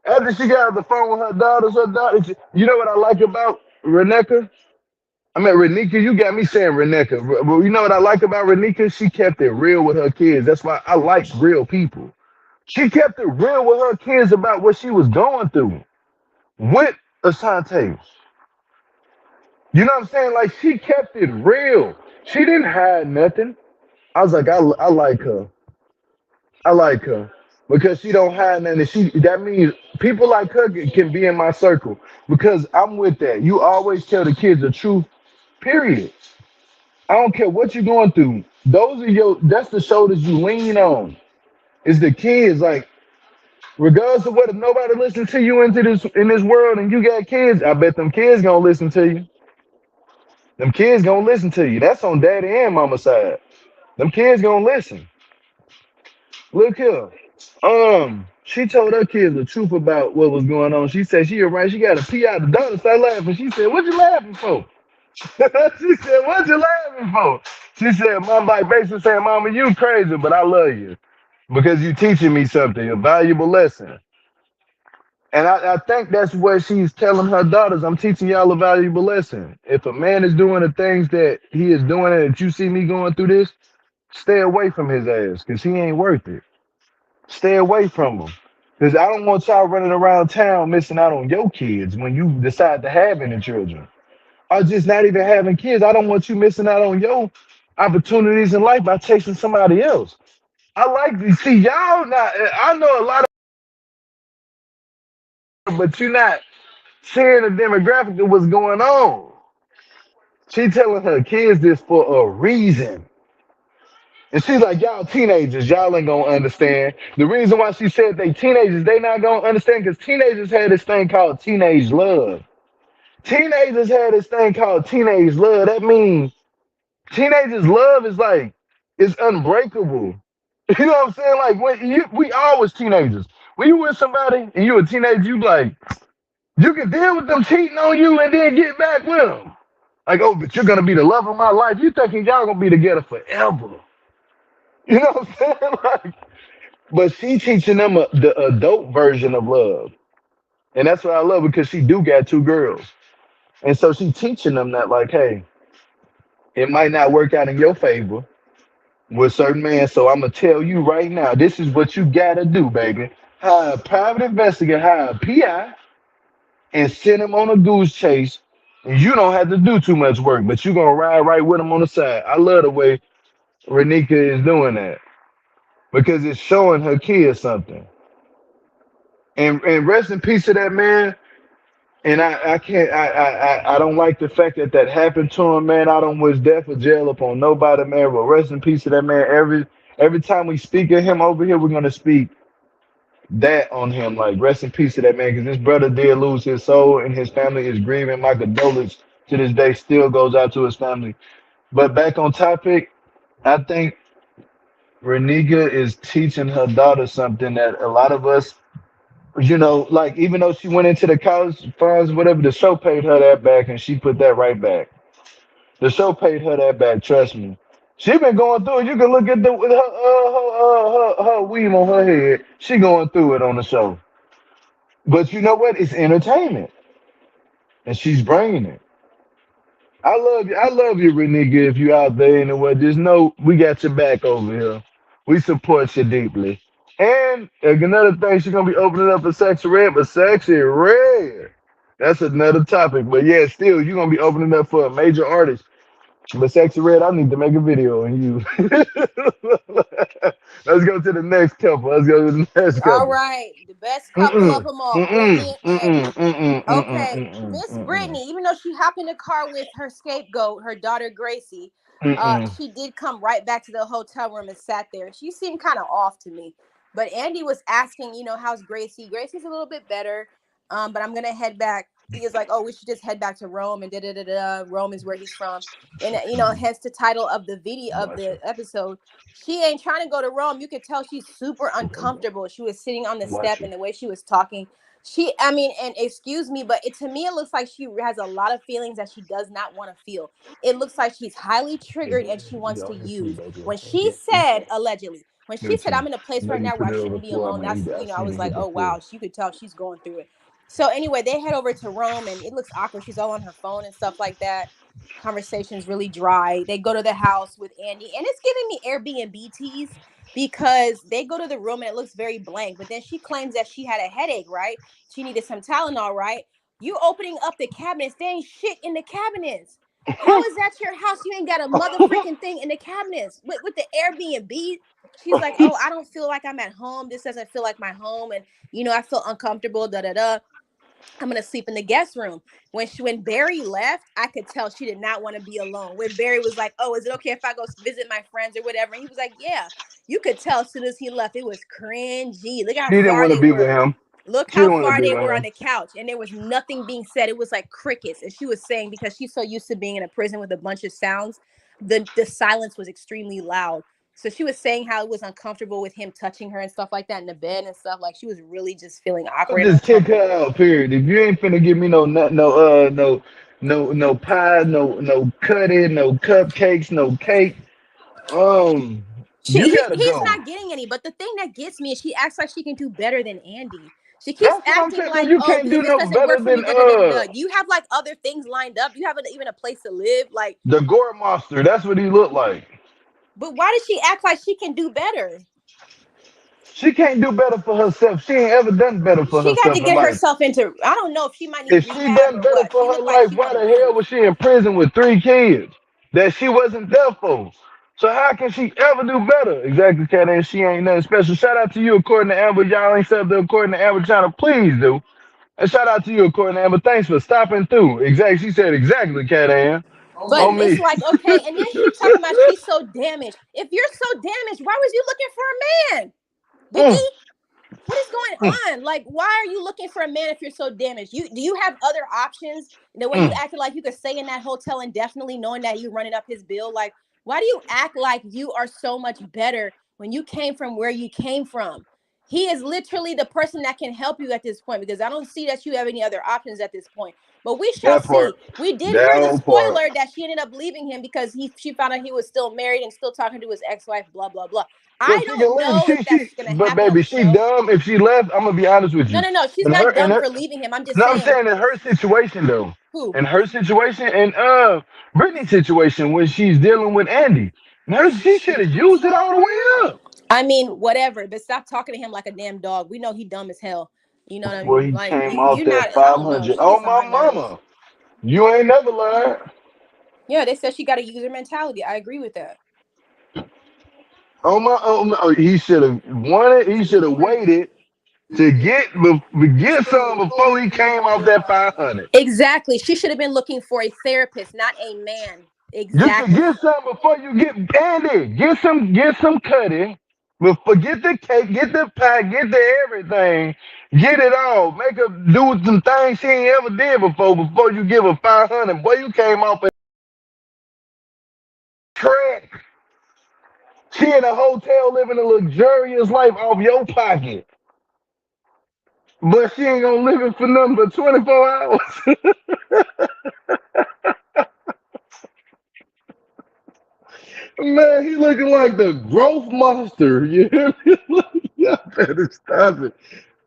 After she got on the phone with her daughters, you know what I like about Reneka? I mean Renika, you got me saying Reneka. But you know what I like about Renika? She kept it real with her kids. That's why I like real people. She kept it real with her kids about what she was going through with Asante. You know what I'm saying? Like she kept it real. She didn't hide nothing. I was like, I like her. I like her because she don't hide nothing. She that means people like her can be in my circle because I'm with that. You always tell the kids the truth. Period. I don't care what you're going through. Those are your. That's the shoulders you lean on. It's the kids. Like regardless of whether nobody listens to you into this in this world, and you got kids, I bet them kids gonna listen to you. Them kids gonna listen to you. That's on daddy and mama side. Them kids gonna listen. Look here. She told her kids the truth about what was going on. She said she right. She got a pee out. The daughter started laughing. She said, "What you laughing for?" She said, "What you laughing for?" She said, "Mom, like basically saying, Mama, you crazy, but I love you because you teaching me something, a valuable lesson." And I think that's what she's telling her daughters. I'm teaching y'all a valuable lesson. If a man is doing the things that he is doing, and if you see me going through this, stay away from his ass because he ain't worth it. Stay away from him. Because I don't want y'all running around town missing out on your kids when you decide to have any children. Or just not even having kids. I don't want you missing out on your opportunities in life by chasing somebody else. I like to see y'all not. I know a lot of, but you're not seeing the demographic of what's going on. She telling her kids this for a reason. And she's like, y'all teenagers, y'all ain't gonna understand. The reason why she said they teenagers, they not gonna understand because teenagers had this thing called teenage love. Teenagers had this thing called teenage love. That means teenagers love is like it's unbreakable. You know what I'm saying? Like when we always teenagers. When you with somebody and you a teenager, you like you can deal with them cheating on you and then get back with them. Like, oh, but you're gonna be the love of my life. You thinking y'all gonna be together forever? You know what I'm saying? Like, but she teaching them the adult version of love, and that's what I love because she do got two girls, and so she teaching them that like, hey, it might not work out in your favor, with certain men. So I'm gonna tell you right now, this is what you gotta do, baby. Hire a private investigator, hire a PI, and send him on a goose chase. And you don't have to do too much work, but you're gonna ride right with him on the side. I love the way Renika is doing that because it's showing her kids something. And rest in peace to that man. And I can't I don't like the fact that that happened to him, man. I don't wish death or jail upon nobody, man. But rest in peace to that man. Every time we speak of him over here, we're gonna speak that on him. Like rest in peace to that man, because this brother did lose his soul, and his family is grieving. My condolence to this day still goes out to his family. But back on topic, I think Renika is teaching her daughter something that a lot of us, like even though she went into the college funds, whatever, the show paid her that back, and she put that right back. The show paid her that back. Trust me. She been going through it. You can look at the with her weave on her head. She going through it on the show. But you know what? It's entertainment, and she's bringing it. I love you. I love you, Renika. If you out there in the world, just know we got your back over here. We support you deeply. And another thing, she's gonna be opening up for Sexy Red, but Sexy Red, that's another topic. But yeah, still, you're gonna be opening up for a major artist. But Sexy Red, I need to make a video on you. Let's go to the next couple. Let's go to the next All couple. right, the best couple of Mm-mm, them all, mm-mm, Brittany and mm-mm, Andy. mm-mm, Okay, mm-mm, Miss mm-mm, Brittany, even though she hopped in the car with her scapegoat, her daughter Gracie, mm-mm. she did come right back to the hotel room and sat there. She seemed kind of off to me. But Andy was asking, how's Gracie? Gracie's a little bit better, but I'm gonna head back. He was like, oh, we should just head back to Rome and da da da da. Rome is where he's from, and hence the title of the video of Watch the her. episode. She ain't trying to go to Rome. You could tell she's super uncomfortable. She was sitting on the Watch step, her. and the way she was talking, I mean, and excuse me, but to me, it looks like she has a lot of feelings that she does not want to feel. It looks like she's highly triggered and she wants to Y'all here too, use. baby. When Okay. she said, allegedly, when Here she said, too. I'm in a place right Maybe now where put I it over shouldn't be before I'm alone, gonna eat that's, that. I I seen was it like, hit the oh, floor. wow, you could tell she's going through it. So anyway, they head over to Rome and it looks awkward. She's all on her phone and stuff like that. Conversation's really dry. They go to the house with Andy, and it's giving me Airbnb tease because they go to the room and it looks very blank. But then she claims that she had a headache, right? She needed some Tylenol, right? You opening up the cabinets, there ain't shit in the cabinets. How is that your house? You ain't got a mother freaking thing in the cabinets with the Airbnb. She's like, oh, I don't feel like I'm at home. This doesn't feel like my home, and I feel uncomfortable. Da da da. I'm gonna sleep in the guest room. When Barry left, I could tell she did not want to be alone. When Barry was like, "Oh, is it okay if I go visit my friends or whatever?" And he was like, "Yeah." You could tell as soon as he left, it was cringy. Look how She didn't far want to they be with were. him. Look She how didn't want to far be they with were on him. the couch, and there was nothing being said. It was like crickets. And she was saying because she's so used to being in a prison with a bunch of sounds, the silence was extremely loud. So she was saying how it was uncomfortable with him touching her and stuff like that in the bed and stuff. Like she was really just feeling I'll awkward and just kick her uncomfortable. out. Period. If you ain't finna give me no nut, no pie, no cutting, no cupcakes, no cake. Um, you gotta He's go. not getting any. But the thing that gets me is she acts like she can do better than Andy. She keeps That's what I'm acting saying. No, like, you oh, can't do this no doesn't better work for me. than Da da da da da. You have like other things lined up. You haven't even a place to live. Like, the gore monster. That's what he looked like. but why does she act like she can do better? She can't do better for herself. She ain't ever done better for She got to herself in get life. herself into. I don't know if she might need If she rehab done or better what. She for her looked like life, she why want the to hell leave. was she in prison with 3 kids that she wasn't there for? So how can she ever do better? Exactly, Cat, and she ain't nothing special. Shout out to you, according to Amber. Y'all ain't said the according to Amber channel. Please do. And shout out to you, according to Amber. Thanks for stopping through. Exactly. She said exactly, Cat Ann. But On it's me. like, okay, and then she talking about she's so damaged. If you're so damaged, why was you looking for a man, Mm, Bookie? What is going mm, on? Like, why are you looking for a man if you're so damaged? Do you have other options? The way you mm. acted like you could stay in that hotel indefinitely, knowing that you're running up his bill. Like, why do you act like you are so much better when you came from where you came from? He is literally the person that can help you at this point because I don't see that you have any other options at this point. But we shall That part. see. We did hear the That part. spoiler that she ended up leaving him because she found out he was still married and still talking to his ex-wife. Blah blah blah. Well, I she don't can leave. know if She. that's going to But happen on baby, the she show. dumb. If she left, I'm gonna be honest with No, you. no, no. She's And her not and dumb her. for leaving him. I'm just No, I'm saying saying in her situation though. who. In her situation and Brittany's situation when she's dealing with Andy. No, she should have used it all the way up I mean, whatever, but stop talking to him like a damn dog. We know he dumb as hell. You know what I before mean? he Like came you off not. that I don't know. 500. She Oh, gets on my my nerves. mama. You ain't never lied. Yeah, they said she got a user mentality. I agree with that. He should have wanted, he should have waited to get some before he came off that 500. Exactly. She should have been looking for a therapist, not a man. You should Exactly. get some before you get Andy. Get some cutting. But forget the cake, get the pie, get the everything, get it all. Make her do some things she ain't ever did before you give her 500. Boy, you came off a track. She in a hotel living a luxurious life off your pocket. But she ain't gonna live it for nothing but 24 hours. Man, he looking like the growth monster. You hear me? Y'all better stop it.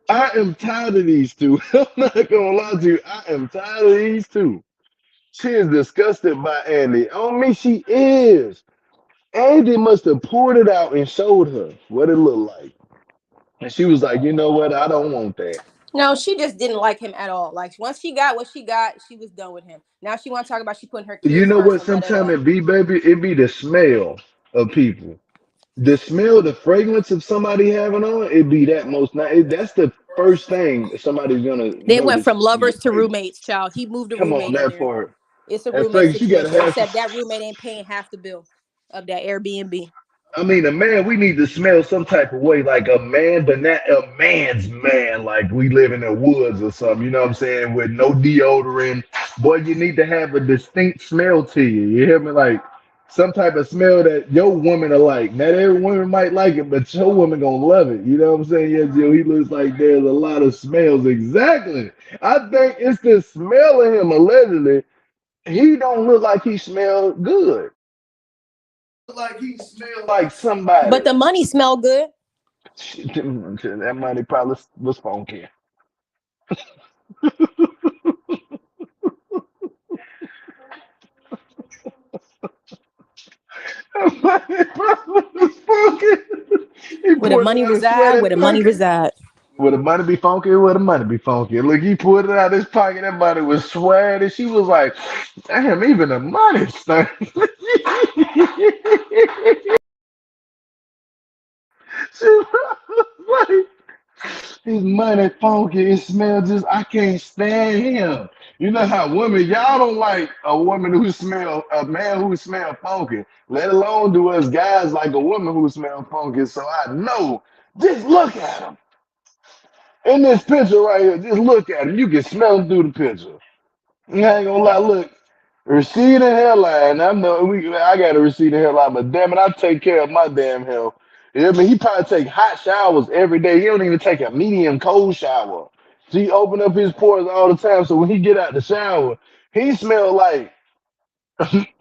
I am tired of these two. I'm not gonna lie to you. I am tired of these two. She is disgusted by Andy. On me, she is. Andy must have poured it out and showed her what it looked like. And she was like, you know what? I don't want that. No, she just didn't like him at all. Like once she got what she got, she was done with him. Now she want to talk about she putting her You kids know first what? and da da da. Sometimes it be, baby, it be the smell of people. The smell, the fragrance of somebody having on, it be that most night. That's the first thing somebody's gonna They went notice from in your lovers to fragrance. roommates, child. He moved a Come on, roommate in that there. part. It's a That roommate fragrance, you gotta situation, have some. except that roommate ain't paying half the bill of that Airbnb. I mean, a man, we need to smell some type of way, like a man, but not a man's man, like we live in the woods or something, you know what I'm saying, with no deodorant. Boy, you need to have a distinct smell to you. You hear me? Like some type of smell that your woman will like. Not every woman might like it, but your woman gonna love it. You know what I'm saying? Yeah, Joe, he looks like there's a lot of smells. Exactly. I think it's the smell of him, allegedly. He don't look like he smelled good. Look like he smelled like But somebody. the money smelled good. That money probably was funky. That money probably was funky. He Where the poured it money out his reside, sweaty where the money pocket. reside. Would the money be funky? Would the money be funky? Look, he pulled it out of his pocket. That money was sweaty. She was like, damn, even the money stank. She was like, his money funky. It smells just. I can't stand him. You know how women, y'all don't like a woman who smell a man who smell funky. Let alone do us guys like a woman who smell funky. So I know. Just look at him in this picture right here. Just look at him. You can smell him through the picture. I ain't gonna lie. Look, receding hairline. I know I got a receding hairline, but damn it, I take care of my damn health. You know what I mean? He probably take hot showers every day. He don't even take a medium cold shower. So he open up his pores all the time. So when he get out the shower, he smell like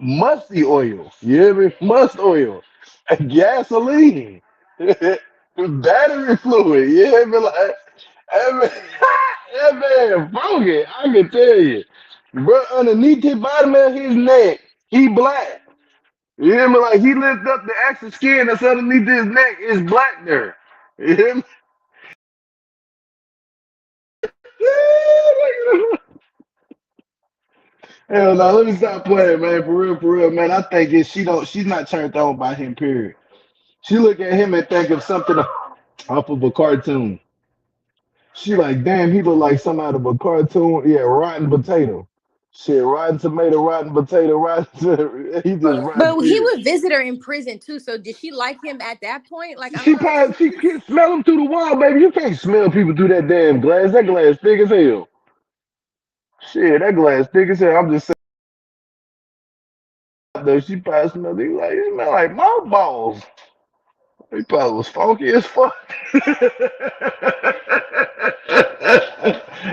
musty oil. You hear me? Must oil, gasoline, battery fluid. You hear me? Like that man, that man funky. I can tell you, bro. Underneath the bottom of his neck, he black. You hear me? Like he lift up the extra skin that's underneath his neck is black there. You hear me? Hell no, let me stop playing, man. For real, man. I think it, she's not turned on by him, period. She look at him and think of something off of a cartoon. She like, damn, he look like some out of a cartoon. Yeah, rotten potato. Shit, rotten tomato, rotten potato, rotten. He just rotten. But he Period. would visit her in prison too. So did she like him at that point? Like I don't She know. probably she can smell him through the wall, baby. You can't smell people through that damn glass. That glass thick as hell. Shit, that glass thick as hell. I'm just saying though. She probably smelled it like it smell like mothballs. He probably was funky as fuck.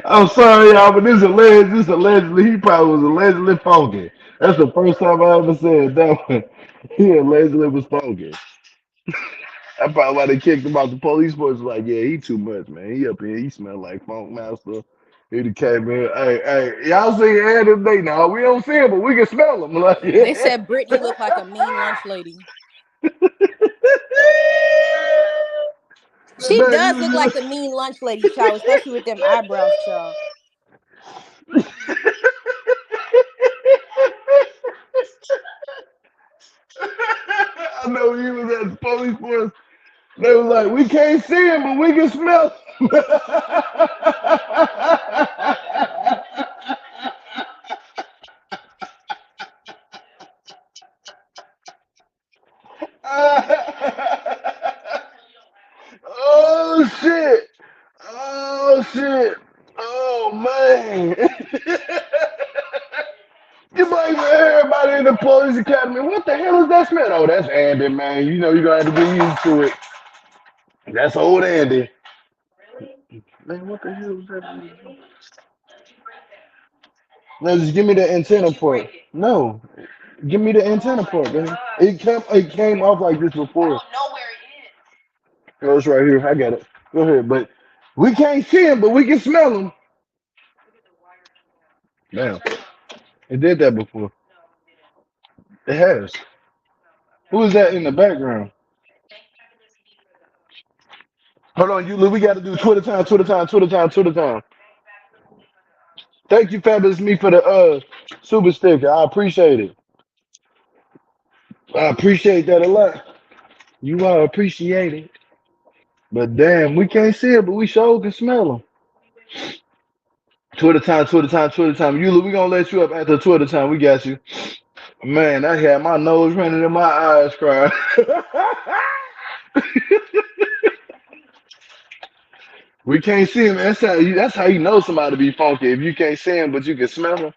I'm sorry, y'all, but this alleged. This allegedly, he probably was allegedly funky. That's the first time I ever said that one. He allegedly was funky. That's probably why they kicked him out the police force. Like, yeah, he too much, man. He up here, he smell like funk master. He the came in. Hey, y'all see Andy today? No, we don't see him, but we can smell him. Like, They yeah. said Brittany looked like a mean lunch lady. She Baby, does look like a mean lunch lady, child, especially with them eyebrows, child. I know he was at the police force. They was like, we can't see him, but we can smell him. Oh shit! Oh shit! Oh man! You might hear everybody in the police academy. What the hell is that smell? Oh, that's Andy, man. You know you're gonna have to get used to it. That's old Andy. Man, what the hell was that? No, just give me the antenna port. No, give me the antenna port, man. It came off like this before. Oh, it's right here. I got it. Go ahead, but we can't see him, but we can smell him. Damn, it did that before. It has. Who is that in the background? Hold on, you. We got to do Twitter time, Twitter time, Twitter time, Twitter time. Thank you, Fabulous Me, for the super sticker. I appreciate it. I appreciate that a lot. You are appreciated. But damn, we can't see it, but we sure can smell them. Twitter time, Twitter time, Twitter time. Eula, we gonna let you up after Twitter time. We got you. Man, I had my nose running and my eyes crying. We can't see him. That's how you know somebody be funky. If you can't see him, but you can smell him.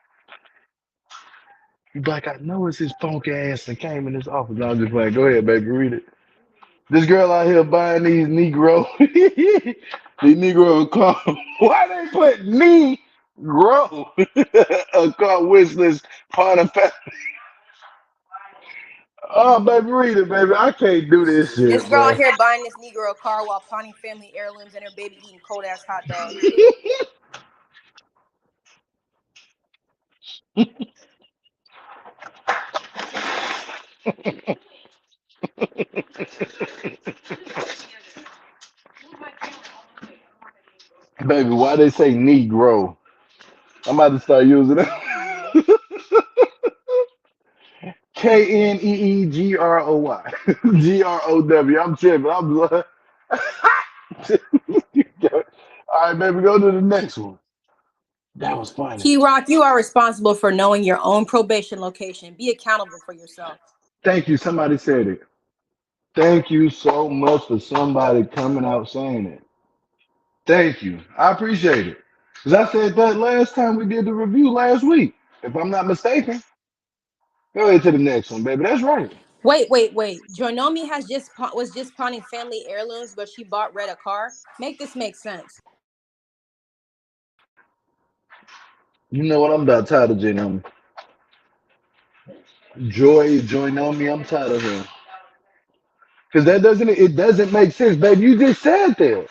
You be like, I know it's his funky ass that came in this office. No, I'm just playing. Go ahead, baby, read it. This girl out here buying these Negro, these Negro car. Why they put Negro a car wish list part of family? Oh, baby, read it, baby. I can't do this This shit, girl out bro. here buying this Negro a car while pawning family heirlooms and her baby eating cold ass hot dogs. Baby, why they say Negro? I'm about to start using it. KNEEGROY. GROW. I'm tripping. I'm like, all right, baby, go to the next one. That was funny. Key Rock, you are responsible for knowing your own probation location. Be accountable for yourself. Thank you. Somebody said it. Thank you so much for somebody coming out saying it. Thank you. I appreciate it. Because I said that last time we did the review last week, if I'm not mistaken. Go ahead to the next one, baby. That's right. Wait. Joinomi was just pawning family heirlooms, but she bought Red a car. Make this make sense. You know what? I'm about tired of J Joy know me. I'm tired of her. Because it doesn't make sense, baby. You just said that.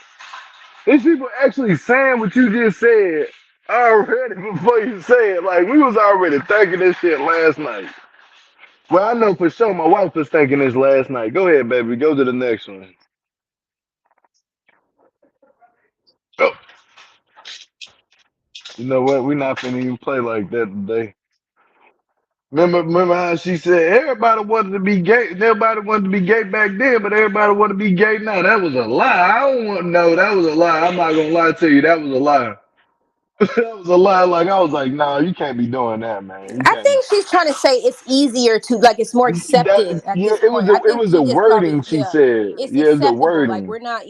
These people actually saying what you just said already before you say it. Like we was already thinking this shit last night. Well, I know for sure my wife was thinking this last night. Go ahead, baby. Go to the next one. Oh, you know what? We're not finna even play like that today. Remember how she said everybody wanted to be gay. Everybody wanted to be gay back then, but everybody want to be gay now. That was a lie. I don't want to know. That was a lie. I'm not gonna lie to you. That was a lie. That was a lie. Like I was like, nah, you can't be doing that, man. You I can't. think she's trying to say it's easier to it's more accepted at Yeah, this it was point. I think the she just probably wording she said. it's Yeah, it's the acceptable. Like wording. we're not,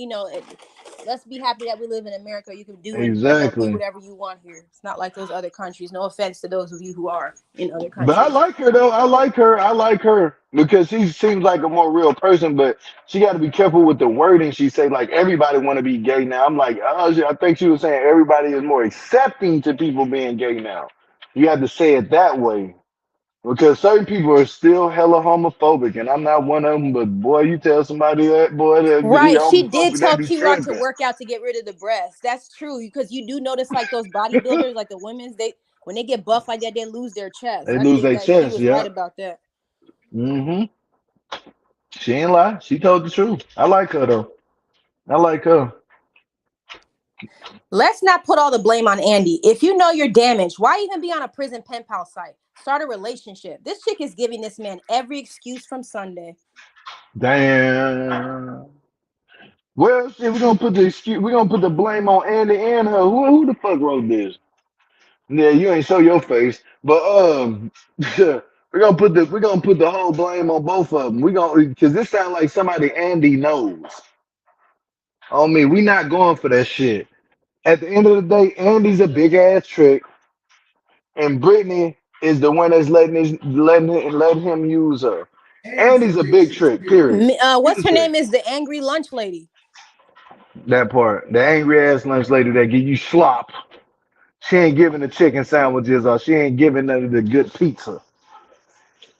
let's be happy that we live in America. You can do and be Exactly. whatever you want here. It's not like those other countries. No offense to those of you who are in other But I countries. like her though. I like her. I like her because she seems like a more real person. But she got to be careful with the wording she say. Like everybody want to be gay now. I'm like, oh, I think she was saying everybody is more accepting to people being gay now. You have to say it that way because certain people are still hella homophobic, and I'm not one of them. But boy, you tell somebody that boy that he Right. She did homophobic, they tell be Key Rock to tripping. work out to get rid of the breasts. That's true because you do notice like those bodybuilders, like the women's, they when they get buff like that, they lose their chest. They I lose think their that she chest. was right Yeah. about that. Mm-hmm. She ain't lie. She told the truth. I like her though. I like her. Let's not put all the blame on Andy. If you know you're damaged, why even be on a prison pen pal site? Start a relationship. This chick is giving this man every excuse from Sunday. Damn. Well, shit, we're gonna put the blame on Andy and her. Who the fuck wrote this? Yeah, you ain't show your face, but we're gonna put the whole blame on both of them. We gonna because this sounds like somebody Andy knows. I mean, we not going for that shit. At the end of the day, Andy's a big ass trick, and Brittany is the one that's letting him use her. Andy's a big trick. Period. He's What's a her trick. name? Is the angry lunch lady? That part, the angry ass lunch lady that give you slop. She ain't giving the chicken sandwiches, or she ain't giving none of the good pizza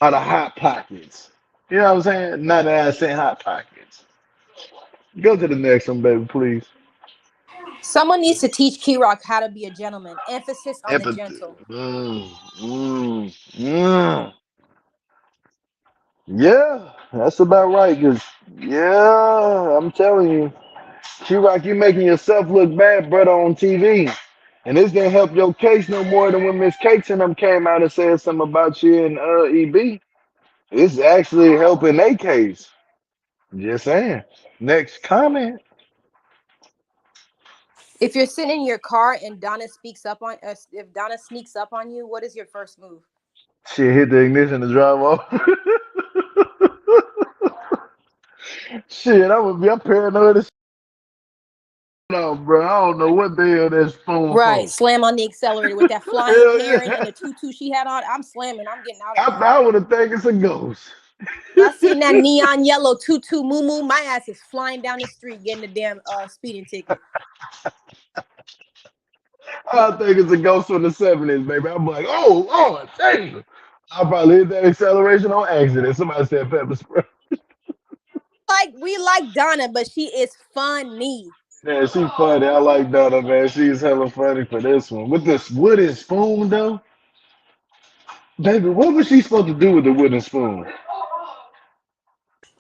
or the hot pockets. You know what I'm saying? Not that I saying hot pockets. Go to the next one, baby, please. Someone needs to teach Key Rock how to be a gentleman. Emphasis on the Empathy. gentle. Mm. Yeah, that's about right. Cause yeah, I'm telling you, Rock, you making yourself look bad, brother, on TV. And this didn't help your case no more than when Miss Cakes and them came out and said something about you and EB. It's actually helping their case. Just saying. Next comment. If you're sitting in your car and Donna speaks up on us, if Donna sneaks up on you, what is your first move? Shit, hit the ignition to drive off. Shit, I'm paranoid as no, bro. I don't know what the hell that's phone Right, for. slam on the accelerator with that flying Hell Karen and yeah. the tutu she had on. I'm slamming. I'm getting out of there. I would have think it's a ghost. If I seen that neon yellow tutu moo moo, my ass is flying down the street getting a damn speeding ticket. I think it's a ghost from the 70s, baby. I'm like, oh, Lord, damn. I probably hit that acceleration on accident. Somebody said pepper spray. Like we like Donna, but she is funny. Yeah, she funny. I like Donna, man. She's hella funny for this one. With this wooden spoon, though, baby, what was she supposed to do with the wooden spoon?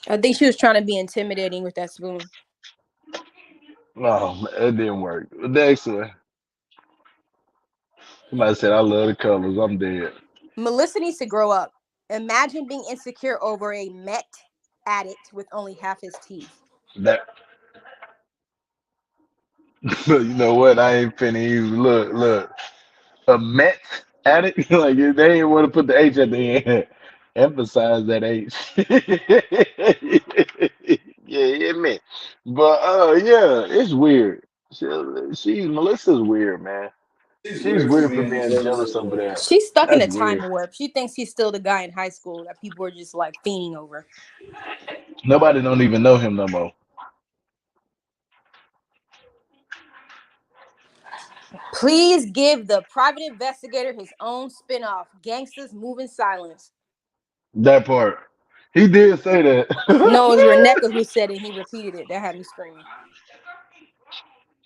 I think she was trying to be intimidating with that spoon. No, it didn't work. Next one. Somebody said, I love the colors. I'm dead. Melissa needs to grow up. Imagine being insecure over a Met addict with only half his teeth. That, you know what? I ain't finna even look. A Met addict? Like, they ain't want to put the H at the end. Emphasize that H. Yeah, it meant. But, yeah, it's weird. Melissa's weird, man. She's weird for being jealous over that. She's stuck in That's a time weird. warp. She thinks he's still the guy in high school that people are just like fiending over. Nobody don't even know him no more. Please give the private investigator his own spinoff. Gangsters move in silence. That part. He did say No, it was that. Reneka who said it. He repeated it. That had me screaming.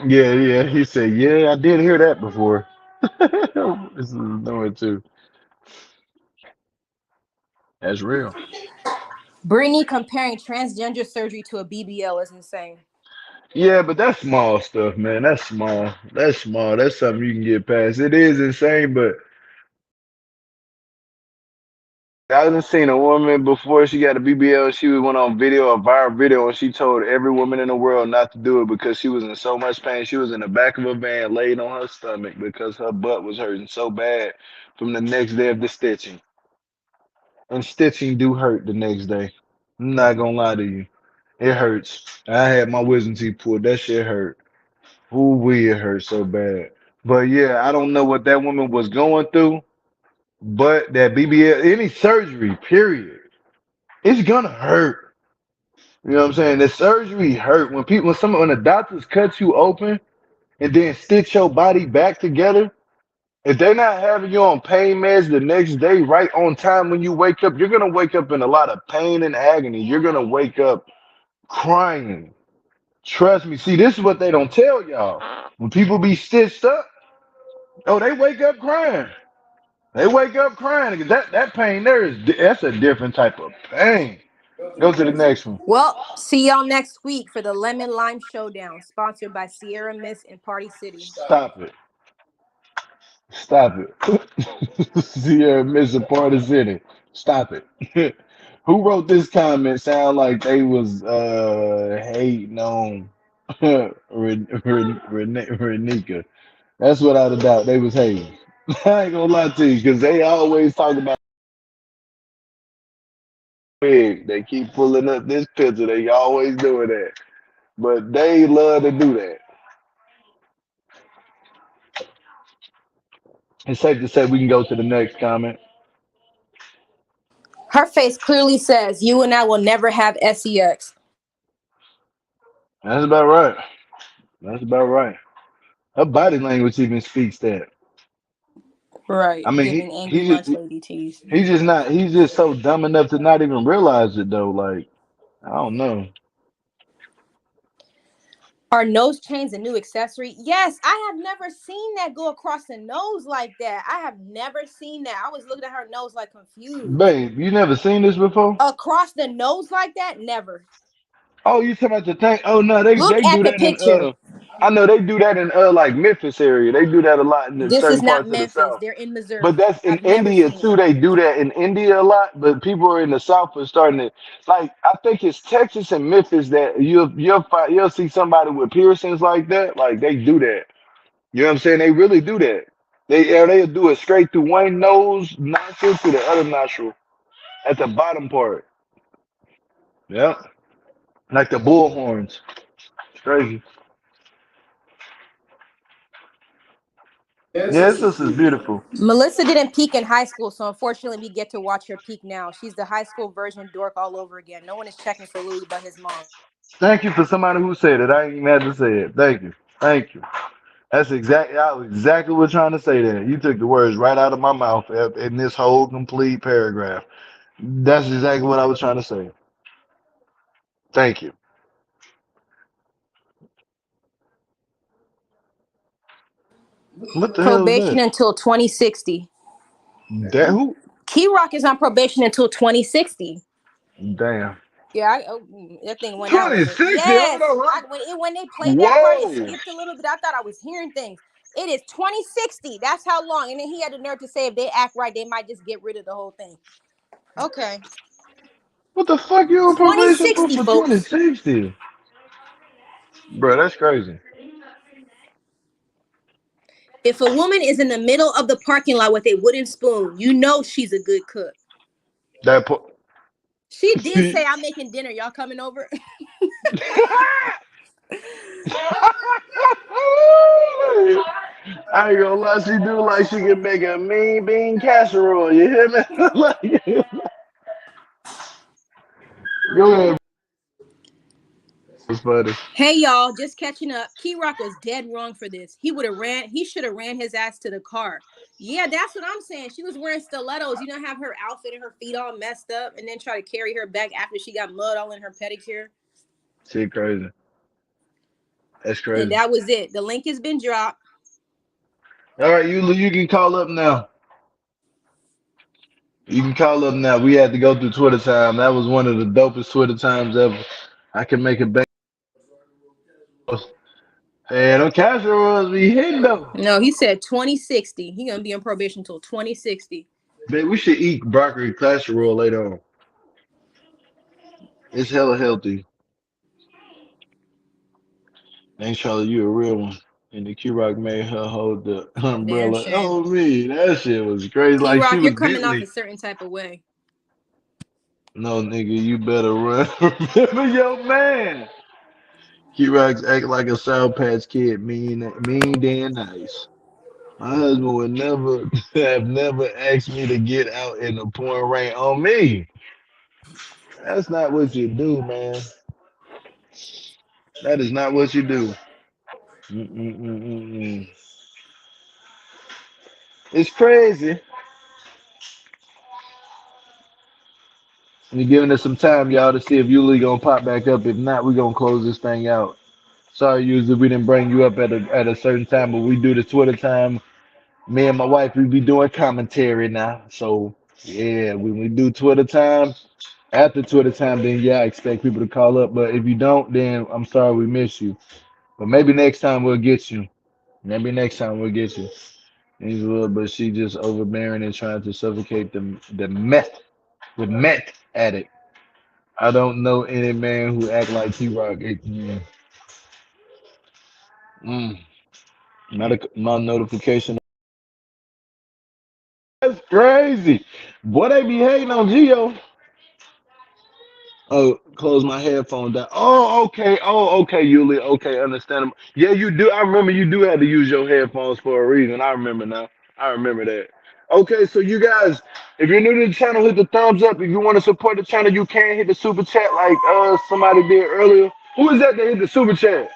Yeah. He said, yeah, I did hear that before. This is annoying too. That's real. Brittany comparing transgender surgery to a BBL is insane. Yeah, but that's small stuff, man. That's small. That's small. That's something you can get past. It is insane, but I done seen a woman before she got a BBL. She went on video, a viral video, and she told every woman in the world not to do it because she was in so much pain. She was in the back of a van, laid on her stomach because her butt was hurting so bad from the next day of the stitching. And stitching do hurt the next day. I'm not gonna lie to you. It hurts. I had my wisdom teeth pulled. That shit hurt. Ooh, wee, it hurt so bad. But yeah, I don't know what that woman was going through, but that BBL, any surgery, period, it's gonna hurt. You know what I'm saying? The surgery hurt when the doctors cut you open and then stitch your body back together. If they're not having you on pain meds the next day, right on time when you wake up, you're gonna wake up in a lot of pain and agony. You're gonna wake up crying. Trust me. See, this is what they don't tell y'all. When people be stitched up, oh, they wake up crying. They wake up crying. That pain there that's a different type of pain. Go to the next one. Well, see y'all next week for the Lemon Lime Showdown, sponsored by Sierra Mist and Party City. Stop it. Stop it. Sierra missing part is in it. Stop it. Who wrote this comment sound like they was hating on Renika? That's without a doubt. They was hating. I ain't gonna lie to you, because they always talk about big. They keep pulling up this picture. They always doing that. But they love to do that. It's safe to say we can go to the next comment. Her face clearly says, "You and I will never have sex." That's about right. That's about right. Her body language even speaks that. I Right, mean, giving angry he lunch just lady tease. he's just not. He's just so dumb enough to not even realize it though. Like I don't know. Are nose chains a new accessory? Yes, I have never seen that go across the nose like that. I have never seen that. I was looking at her nose like confused. Babe, you never seen this before? Across the nose like that? Never. Oh, you talking about the tank? Oh no, they Look they at do the that in picture. I know they do that in like Memphis area. They do that a lot in This is certain not parts of the Memphis. South. They're in But Missouri. that's in I've never India seen too. it. They do that in India a lot. But people are in the South are starting to like. I think it's Texas and Memphis that you'll see somebody with piercings like that. Like they do that. You know what I'm saying? They really do that. They'll do it straight through one nose nostril to the other nostril at the bottom part. Yeah, like the bull horns. It's crazy. Yeah, this is beautiful. Melissa didn't peak in high school, so unfortunately we get to watch her peak now. She's the high school version dork all over again. No one is checking for Louis but his mom. Thank you for somebody who said it. I ain't even had to say it. Thank you. Thank you. That's exactly I was exactly what trying to say that. You took the words right out of my mouth in this whole complete paragraph. That's exactly what I was trying to say. Thank you. What the hell is Probation that? until 2060. That who? Key Rock is on probation until 2060. Damn. Yeah, that thing went out on it. 2060. Hold Yes, on. when they played that part, it Whoa. skipped a little bit. I thought I was hearing things. It is 2060. That's how long. And then he had the nerve to say if they act right, they might just get rid of the whole thing. Okay, What the fuck you on probation 2060, for folks. 2060? Bro, that's crazy. If a woman is in the middle of the parking lot with a wooden spoon, you know she's a good cook. That po- She did say, "I'm making dinner. Y'all coming over?" I ain't gonna lie, she do like she can make a mean bean casserole. You hear me? Like, go ahead. It's funny. Hey y'all, just catching up. Key Rock was dead wrong for this. He should have ran his ass to the car. Yeah, that's what I'm saying. She was wearing stilettos, have her outfit and her feet all messed up, and then try to carry her back after she got mud all in her pedicure. Shit, crazy. That's And crazy. that was it. The link has been dropped. All right, you can call up now. You can call up now. We had to go through Twitter time. That was one of the dopest Twitter times ever. I can make it back. Hey, them casseroles be hitting though. No, he said 2060. He gonna be on probation until 2060. Man, we should eat broccoli casserole later on. It's hella healthy. Thanks, Charlie. You a real one. And the Q Rock made her hold the Damn umbrella. shame. Oh me, that shit was crazy. Key Like she Rock, you're was coming off Bentley. a certain type of way. No, nigga, you better run. Remember your man. Q Rock's act like a Sour Patch Kid, mean and nice. My husband would never have never asked me to get out in the pouring rain on me. That's not what you do, man. That is not what you do. Mm-mm-mm-mm-mm. It's crazy. You're giving us some time, y'all, to see if Yuli gonna pop back up. If not, we gonna close this thing out. Sorry, usually we didn't bring you up at a certain time, but we do the Twitter time. Me and my wife, we be doing commentary now. So yeah, when we do Twitter time. After Twitter time, then yeah, I expect people to call up. But if you don't, then I'm sorry we miss you. But maybe next time we'll get you. Maybe next time we'll get you. He's a little, but she just overbearing and trying to suffocate the meth with meth addict. I don't know any man who act like T Rock. Mm, my notification. That's crazy. Boy, they be hating on Geo. Oh, close my headphone down. Oh, okay. Oh, okay, Yuli. Okay, understandable. Yeah, you do. I remember you do have to use your headphones for a reason. I remember now. I remember that. Okay, so you guys, if you're new to the channel, hit the thumbs up. If you want to support the channel, you can hit the super chat like somebody did earlier. Who is that hit the super chat?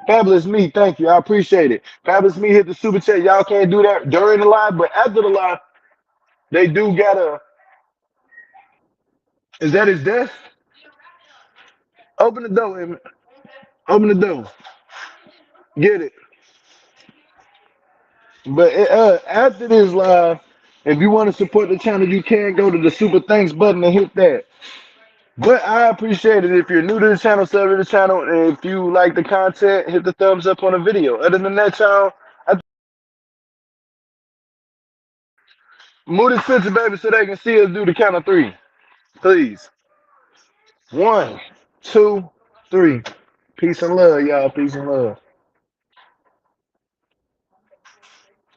Fabulous me, thank you. I appreciate it. Fabulous me hit the super chat. Y'all can't do that during the live, but after the live, they do gotta. Is that his desk? Open the door, Emmett. Open the door. Get it. But after this live, if you want to support the channel, you can go to the super thanks button and hit that. But I appreciate it. If you're new to the channel, sub to the channel. And if you like the content, hit the thumbs up on the video. Other than that, y'all, I move this picture, baby, so they can see us do the count of three. Please. One, two, three. Peace and love, y'all. Peace and love.